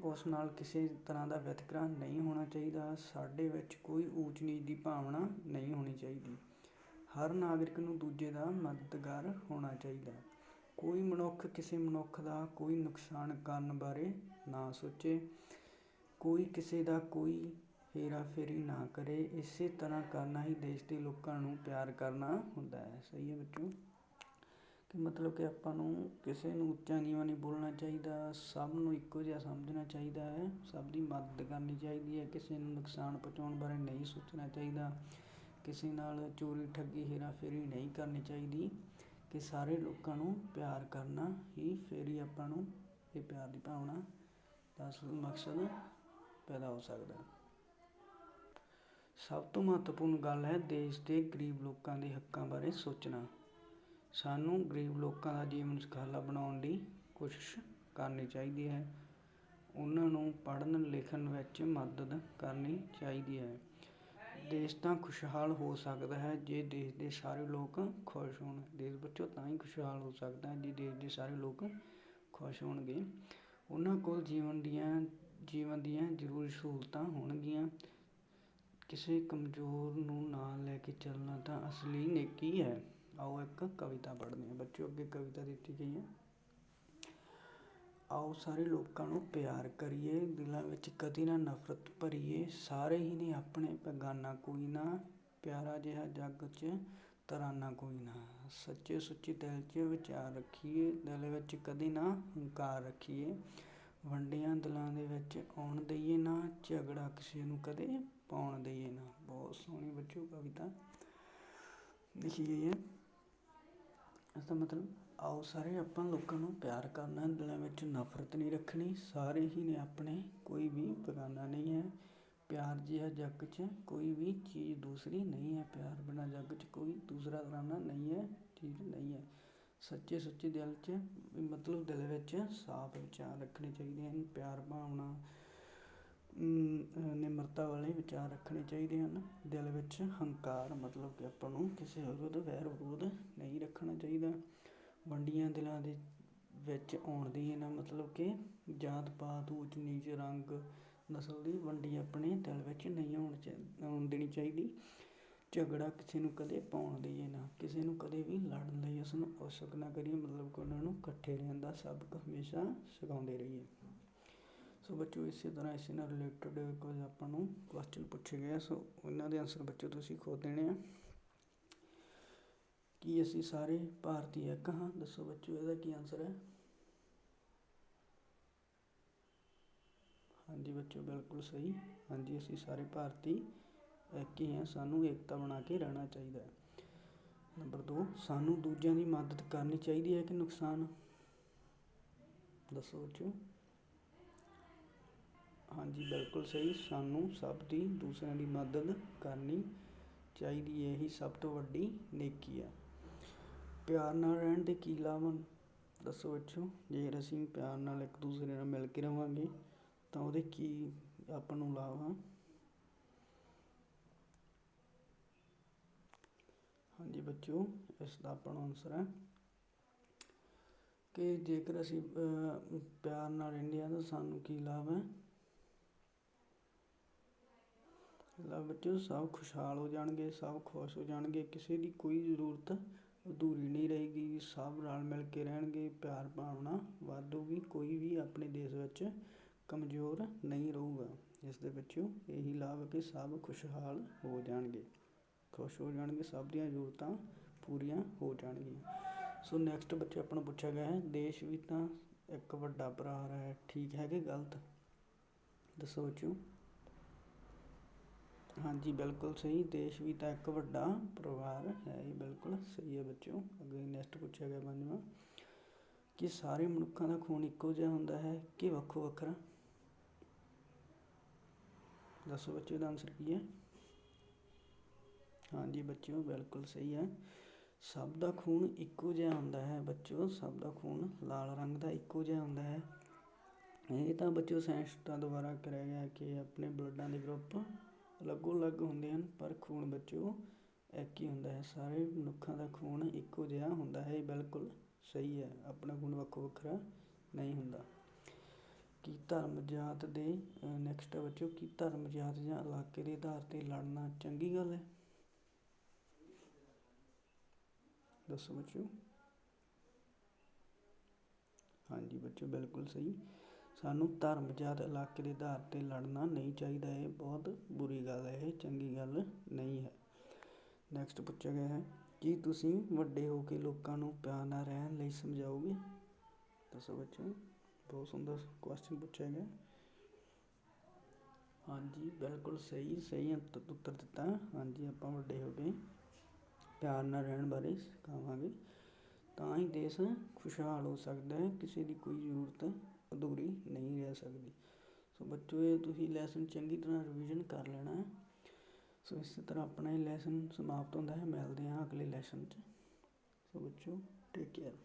ਉਸ ਨਾਲ ਕਿਸੇ ਤਰ੍ਹਾਂ ਦਾ ਵਿਤਕਰਾ ਨਹੀਂ ਹੋਣਾ ਚਾਹੀਦਾ। ਸਾਡੇ ਵਿੱਚ ਕੋਈ ਊਚ ਨੀਚ ਦੀ ਭਾਵਨਾ ਨਹੀਂ ਹੋਣੀ ਚਾਹੀਦੀ। ਹਰ ਨਾਗਰਿਕ ਨੂੰ ਦੂਜੇ ਦਾ ਮਦਦਗਾਰ ਹੋਣਾ ਚਾਹੀਦਾ। ਕੋਈ ਮਨੁੱਖ ਕਿਸੇ ਮਨੁੱਖ ਦਾ ਕੋਈ ਨੁਕਸਾਨ ਕਰਨ ਬਾਰੇ ਨਾ ਸੋਚੇ, ਕੋਈ ਕਿਸੇ ਦਾ ਕੋਈ ਹੇਰਾ ਫੇਰੀ ਨਾ ਕਰੇ। ਇਸੇ ਤਰ੍ਹਾਂ ਕਰਨਾ ਹੀ ਦੇਸ਼ ਦੇ ਲੋਕਾਂ ਨੂੰ ਪਿਆਰ ਕਰਨਾ ਹੁੰਦਾ ਹੈ। ਸਹੀ ਹੈ ਬੱਚੋ, ਕਿ ਮਤਲਬ ਕਿ ਆਪਾਂ ਨੂੰ ਕਿਸੇ ਨੂੰ ਉੱਚਾ ਨੀਵਾਂ ਨਹੀਂ ਬੋਲਣਾ ਚਾਹੀਦਾ, ਸਭ ਨੂੰ ਇੱਕੋ ਜਿਹਾ ਸਮਝਣਾ ਚਾਹੀਦਾ ਹੈ, ਸਭ ਦੀ ਮਦਦ ਕਰਨੀ ਚਾਹੀਦੀ ਹੈ, ਕਿਸੇ ਨੂੰ ਨੁਕਸਾਨ ਪਹੁੰਚਾਉਣ ਬਾਰੇ ਨਹੀਂ ਸੋਚਣਾ ਚਾਹੀਦਾ, ਕਿਸੇ ਨਾਲ ਚੋਰੀ ਠੱਗੀ ਹੇਰਾ ਫੇਰੀ ਨਹੀਂ ਕਰਨੀ ਚਾਹੀਦੀ, ਕਿ ਸਾਰੇ ਲੋਕਾਂ ਨੂੰ ਪਿਆਰ ਕਰਨਾ ਹੀ ਫਿਰ ਹੀ ਆਪਾਂ ਨੂੰ ਇਹ ਪਿਆਰ ਦੀ ਭਾਵਨਾ ਦਾ ਅਸਲ ਮਕਸਦ ਪੈਦਾ ਹੋ ਸਕਦਾ। ਸਭ ਤੋਂ ਮਹੱਤਵਪੂਰਨ ਗੱਲ ਹੈ ਦੇਸ਼ ਦੇ ਗਰੀਬ ਲੋਕਾਂ ਦੇ ਹੱਕਾਂ ਬਾਰੇ ਸੋਚਣਾ। ਸਾਨੂੰ ਗਰੀਬ ਲੋਕਾਂ ਦਾ ਜੀਵਨ ਸੁਖਾਲਾ ਬਣਾਉਣ ਦੀ ਕੋਸ਼ਿਸ਼ ਕਰਨੀ ਚਾਹੀਦੀ ਹੈ, ਉਹਨਾਂ ਨੂੰ ਪੜ੍ਹਨ ਲਿਖਣ ਵਿੱਚ ਮਦਦ ਕਰਨੀ ਚਾਹੀਦੀ ਹੈ। ਦੇਸ਼ ਤਾਂ ਖੁਸ਼ਹਾਲ ਹੋ ਸਕਦਾ ਹੈ ਜੇ ਦੇਸ਼ ਦੇ ਸਾਰੇ ਲੋਕ ਖੁਸ਼ ਹੋਣ। ਦੇਸ਼ ਬੱਚੋ ਤਾਂ ਹੀ ਖੁਸ਼ਹਾਲ ਹੋ ਸਕਦਾ ਹੈ ਜੇ ਦੇਸ਼ ਦੇ ਸਾਰੇ ਲੋਕ ਖੁਸ਼ ਹੋਣਗੇ, ਉਹਨਾਂ ਕੋਲ ਜੀਵਨ ਦੀਆਂ ਜ਼ਰੂਰੀ ਸਹੂਲਤਾਂ ਹੋਣਗੀਆਂ। ਕਿਸੇ ਕਮਜ਼ੋਰ ਨੂੰ ਨਾਲ ਲੈ ਕੇ ਚੱਲਣਾ ਤਾਂ ਅਸਲੀ ਨੇਕੀ ਹੈ। ਆਓ ਇੱਕ ਕਵਿਤਾ ਪੜ੍ਹਦੇ ਹਾਂ ਬੱਚੋ। ਅੱਗੇ ਕਵਿਤਾ ਦਿੱਤੀ ਗਈ ਹੈ। ਆਓ ਸਾਰੇ ਲੋਕਾਂ ਨੂੰ ਪਿਆਰ ਕਰੀਏ, ਦਿਲਾਂ ਵਿੱਚ ਕਦੇ ਨਾ ਨਫ਼ਰਤ ਭਰੀਏ, ਸਾਰੇ ਹੀ ਨੇ ਆਪਣੇ ਬੇਗਾਨਾ ਕੋਈ ਨਾ, ਪਿਆਰਾ ਜਿਹਾ ਜੱਗ 'ਚ ਤਰਾਨਾ ਕੋਈ ਨਾ। ਸੱਚੇ ਸੁੱਚੇ ਦਿਲ 'ਚ ਵਿਚਾਰ ਰੱਖੀਏ, ਦਿਲ ਵਿੱਚ ਕਦੇ ਨਾ ਹੰਕਾਰ ਰੱਖੀਏ, ਵੰਡਿਆਂ ਦਿਲਾਂ ਦੇ ਵਿੱਚ ਆਉਣ ਦਈਏ ਨਾ, ਝਗੜਾ ਕਿਸੇ ਨੂੰ ਕਦੇ ਪਾਉਣ ਦਈਏ ਨਾ। ਬਹੁਤ ਸੋਹਣੀ ਬੱਚੋ ਕਵਿਤਾ ਲਿਖੀ ਗਈ ਹੈ। ਇਸਦਾ ਮਤਲਬ ਆਓ ਸਾਰੇ ਆਪਾਂ ਲੋਕਾਂ ਨੂੰ ਪਿਆਰ ਕਰਨਾ, ਦਿਲਾਂ ਵਿੱਚ ਨਫ਼ਰਤ ਨਹੀਂ ਰੱਖਣੀ, ਸਾਰੇ ਹੀ ਨੇ ਆਪਣੇ, ਕੋਈ ਵੀ ਬੇਗਾਨਾ ਨਹੀਂ ਹੈ। ਪਿਆਰ ਜਿਹਾ ਜੱਗ 'ਚ ਕੋਈ ਵੀ ਚੀਜ਼ ਦੂਸਰੀ ਨਹੀਂ ਹੈ, ਪਿਆਰ ਬਿਨਾਂ ਜੱਗ 'ਚ ਕੋਈ ਦੂਸਰਾ ਤਰਾਨਾ ਨਹੀਂ ਹੈ, ਚੀਜ਼ ਨਹੀਂ ਹੈ। ਸੱਚੇ ਸੁੱਚੇ ਦਿਲ 'ਚ ਮਤਲਬ ਦਿਲ ਵਿੱਚ ਸਾਫ਼ ਵਿਚਾਰ ਰੱਖਣੇ ਚਾਹੀਦੇ ਹਨ, ਪਿਆਰ ਭਾਵਨਾ ਨਿਮਰਤਾ ਵਾਲੇ ਵਿਚਾਰ ਰੱਖਣੇ ਚਾਹੀਦੇ ਹਨ। ਦਿਲ ਵਿੱਚ ਹੰਕਾਰ ਮਤਲਬ ਕਿ ਆਪਾਂ ਨੂੰ ਕਿਸੇ ਵਿਰੁੱਧ ਵੈਰ ਵਿਰੋਧ ਨਹੀਂ ਰੱਖਣਾ ਚਾਹੀਦਾ। ਵੰਡੀਆਂ ਦਿਲਾਂ ਦੇ ਵਿੱਚ ਆਉਣ ਦੀ ਨਾ ਮਤਲਬ ਕਿ ਜਾਤ ਪਾਤ ਊਚ ਨੀਚ ਰੰਗ ਨਸਲ ਦੀ ਵੰਡੀ ਆਪਣੇ ਦਿਲ ਵਿੱਚ ਨਹੀਂ ਆਉਣ ਦੇਣੀ ਚਾਹੀਦੀ। ਝਗੜਾ ਕਿਸੇ ਨੂੰ ਕਦੇ ਪਾਉਣ ਦਈਏ ਨਾ, ਕਿਸੇ ਨੂੰ ਕਦੇ ਵੀ ਲੜਨ ਲਈ ਉਸ ਨੂੰ ਉਤਸੁਕ ਨਾ ਕਰੀਏ, ਮਤਲਬ ਕਿ ਉਹਨਾਂ ਨੂੰ ਇਕੱਠੇ ਰਹਿਣ ਦਾ ਸਬਕ ਹਮੇਸ਼ਾ ਸਿਖਾਉਂਦੇ ਰਹੀਏ। ਸੋ ਬੱਚੋ ਇਸੇ ਤਰ੍ਹਾਂ ਇਸੇ ਨਾਲ ਰਿਲੇਟਡ ਕੁਝ ਆਪਾਂ ਨੂੰ ਕੁਐਸਚਨ ਪੁੱਛੇ ਗਏ, ਸੋ ਉਹਨਾਂ ਦੇ ਆਨਸਰ ਬੱਚੋ ਤੁਸੀਂ ਖੁਦ ਦੇਣੇ ਆ। ਕੀ ਅਸੀਂ ਸਾਰੇ ਭਾਰਤੀ ਇੱਕ ਹਾਂ? ਦੱਸੋ ਬੱਚੋ ਇਹਦਾ ਕੀ ਆਨਸਰ ਹੈ? ਹਾਂਜੀ ਬੱਚੋ ਬਿਲਕੁਲ ਸਹੀ। ਹਾਂਜੀ ਅਸੀਂ ਸਾਰੇ ਭਾਰਤੀ ਇੱਕ ਹੀ ਹਾਂ, ਸਾਨੂੰ ਏਕਤਾ ਬਣਾ ਕੇ ਰਹਿਣਾ ਚਾਹੀਦਾ ਹੈ। ਨੰਬਰ 2, ਸਾਨੂੰ ਦੂਜਿਆਂ ਦੀ ਮਦਦ ਕਰਨੀ ਚਾਹੀਦੀ ਹੈ ਕਿ ਨੁਕਸਾਨ? ਦੱਸੋ ਬੱਚੋ। ਹਾਂਜੀ ਬਿਲਕੁਲ ਸਹੀ, ਸਾਨੂੰ ਸਭ ਦੀ ਦੂਸਰਿਆਂ ਦੀ ਮਦਦ ਕਰਨੀ ਚਾਹੀਦੀ ਹੈ, ਇਹੀ ਸਭ ਤੋਂ ਵੱਡੀ ਨੇਕੀ ਹੈ। ਪਿਆਰ ਨਾਲ ਰਹਿਣ ਦੇ ਕੀ ਲਾਭ ਹਨ? ਦੱਸੋ ਬੱਚੋ। ਜੇਕਰ ਅਸੀਂ ਪਿਆਰ ਨਾਲ ਇੱਕ ਦੂਸਰੇ ਨਾਲ ਮਿਲ ਕੇ ਰਹਾਂਗੇ ਤਾਂ ਉਹਦੇ ਕੀ ਆਪਾਂ ਨੂੰ ਲਾਭ ਆ? ਹਾਂਜੀ ਬੱਚੋ ਇਸ ਦਾ ਆਪਣਾ ਆਨਸਰ ਹੈ ਕਿ ਜੇਕਰ ਅਸੀਂ ਪਿਆਰ ਨਾਲ ਰਹਿੰਦੇ ਹਾਂ ਤਾਂ ਸਾਨੂੰ ਕੀ ਲਾਭ ਹੈ? ਲਾਭ ਬੱਚੋ ਸਭ ਖੁਸ਼ਹਾਲ ਹੋ ਜਾਣਗੇ, ਸਭ ਖੁਸ਼ ਹੋ ਜਾਣਗੇ, ਕਿਸੇ ਦੀ ਕੋਈ ਜ਼ਰੂਰਤ ਅਧੂਰੀ ਨਹੀਂ ਰਹੇਗੀ, ਸਭ ਰਲ ਮਿਲ ਕੇ ਰਹਿਣਗੇ, ਪਿਆਰ ਭਾਵਨਾ ਵਧੂਗੀ, ਕੋਈ ਵੀ ਆਪਣੇ ਦੇਸ਼ ਵਿੱਚ ਕਮਜ਼ੋਰ ਨਹੀਂ ਰਹੂਗਾ। ਇਸ ਦੇ ਵਿੱਚੋਂ ਇਹੀ ਲਾਭ ਕਿ ਸਭ ਖੁਸ਼ਹਾਲ ਹੋ ਜਾਣਗੇ, ਖੁਸ਼ ਹੋ ਜਾਣਗੇ, ਸਭ ਦੀਆਂ ਜ਼ਰੂਰਤਾਂ ਪੂਰੀਆਂ ਹੋ ਜਾਣਗੀਆਂ। ਸੋ ਨੈਕਸਟ ਬੱਚੇ ਆਪਾਂ ਨੂੰ ਪੁੱਛਿਆ ਗਿਆ ਹੈ, ਦੇਸ਼ ਵੀ ਤਾਂ ਇੱਕ ਵੱਡਾ ਪਰਿਵਾਰ ਹੈ, ਠੀਕ ਹੈ ਕਿ ਗਲਤ? ਦੱਸੋ ਬੱਚੋ। ਹਾਂਜੀ ਬਿਲਕੁਲ ਸਹੀ, ਦੇਸ਼ ਵੀ ਤਾਂ ਇੱਕ ਵੱਡਾ ਪਰਿਵਾਰ ਹੈ, ਇਹ ਬਿਲਕੁਲ ਸਹੀ ਹੈ ਬੱਚੋ। ਅੱਗੇ ਨੈਕਸਟ ਪੁੱਛਿਆ ਗਿਆ 5ਵਾਂ, ਕਿ ਸਾਰੇ ਮਨੁੱਖਾਂ ਦਾ ਖੂਨ ਇੱਕੋ ਜਿਹਾ ਹੁੰਦਾ ਹੈ ਕਿ ਵੱਖੋ ਵੱਖਰਾ? ਦੱਸੋ ਬੱਚੋ ਇਹਦਾ ਆਨਸਰ ਕੀ ਹੈ? ਹਾਂਜੀ ਬੱਚਿਓ ਬਿਲਕੁਲ ਸਹੀ ਹੈ, ਸਭ ਦਾ ਖੂਨ ਇੱਕੋ ਜਿਹਾ ਹੁੰਦਾ ਹੈ ਬੱਚੋ, ਸਭ ਦਾ ਖੂਨ ਲਾਲ ਰੰਗ ਦਾ ਇੱਕੋ ਜਿਹਾ ਹੁੰਦਾ ਹੈ। ਇਹ ਤਾਂ ਬੱਚੋ ਸਾਇੰਸਦਾਨਾਂ ਦੁਆਰਾ ਕਰਿਆ ਗਿਆ ਕਿ ਆਪਣੇ ਬਲੱਡਾਂ ਦੇ ਗਰੁੱਪ ਅਲੱਗੋ ਅਲੱਗ ਹੁੰਦੇ ਹਨ, ਪਰ ਖੂਨ ਬੱਚੋ ਇੱਕ ਹੀ ਹੁੰਦਾ ਹੈ। ਸਾਰੇ ਮਨੁੱਖਾਂ ਦਾ ਖੂਨ ਇੱਕੋ ਜਿਹਾ ਹੁੰਦਾ ਹੈ, ਇਹ ਬਿਲਕੁਲ ਸਹੀ ਹੈ, ਆਪਣਾ ਖੂਨ ਵੱਖੋ ਵੱਖਰਾ ਨਹੀਂ ਹੁੰਦਾ। ਕੀ ਧਰਮ ਜਾਤ ਦੇ ਨੈਕਸਟ ਬੱਚੋ, ਕੀ ਧਰਮ ਜਾਤ ਜਾਂ ਇਲਾਕੇ ਦੇ ਆਧਾਰ 'ਤੇ ਲੜਨਾ ਚੰਗੀ ਗੱਲ ਹੈ? ਦੱਸੋ ਬੱਚੋ। ਹਾਂਜੀ ਬੱਚੋ, ਬਿਲਕੁਲ ਸਹੀ। ਸਾਨੂੰ ਧਰਮ ਜਾਤ ਇਲਾਕੇ ਦੇ ਆਧਾਰ 'ਤੇ ਲੜਨਾ ਨਹੀਂ ਚਾਹੀਦਾ। ਇਹ ਬਹੁਤ ਬੁਰੀ ਗੱਲ ਹੈ, ਇਹ ਚੰਗੀ ਗੱਲ ਨਹੀਂ ਹੈ। ਨੈਕਸਟ ਪੁੱਛਿਆ ਗਿਆ ਹੈ, ਕੀ ਤੁਸੀਂ ਵੱਡੇ ਹੋ ਕੇ ਲੋਕਾਂ ਨੂੰ ਪਿਆਰ ਨਾਲ ਰਹਿਣ ਲਈ ਸਮਝਾਓਗੇ? ਦੱਸੋ ਬੱਚੋ, ਬਹੁਤ ਸੁੰਦਰ ਕੁਐਸਚਨ ਪੁੱਛਿਆ ਗਿਆ। ਹਾਂਜੀ ਬਿਲਕੁਲ ਸਹੀ ਉੱਤਰ ਦਿੱਤਾ। ਹਾਂਜੀ, ਆਪਾਂ ਵੱਡੇ ਹੋ ਕੇ ਪਿਆਰ ਨਾਲ ਰਹਿਣ ਬਾਰੇ ਸਿਖਾਵਾਂਗੇ, ਤਾਂ ਹੀ ਦੇਸ਼ ਖੁਸ਼ਹਾਲ ਹੋ ਸਕਦਾ ਹੈ। ਕਿਸੇ ਦੀ ਕੋਈ ਜ਼ਰੂਰਤ ਅਧੂਰੀ ਨਹੀਂ ਰਹਿ ਸਕਦੀ। ਸੋ ਬੱਚੋ, ਇਹ ਤੁਸੀਂ ਲੈਸਨ ਚੰਗੀ ਤਰ੍ਹਾਂ ਰਿਵੀਜ਼ਨ ਕਰ ਲੈਣਾ ਹੈ। ਸੋ ਇਸੇ ਤਰ੍ਹਾਂ ਆਪਣਾ ਇਹ ਲੈਸਨ ਸਮਾਪਤ ਹੁੰਦਾ ਹੈ। ਮਿਲਦੇ ਹਾਂ ਅਗਲੇ ਲੈਸਨ 'ਚ। ਸੋ ਬੱਚੋ, ਟੇਕ ਕੇਅਰ।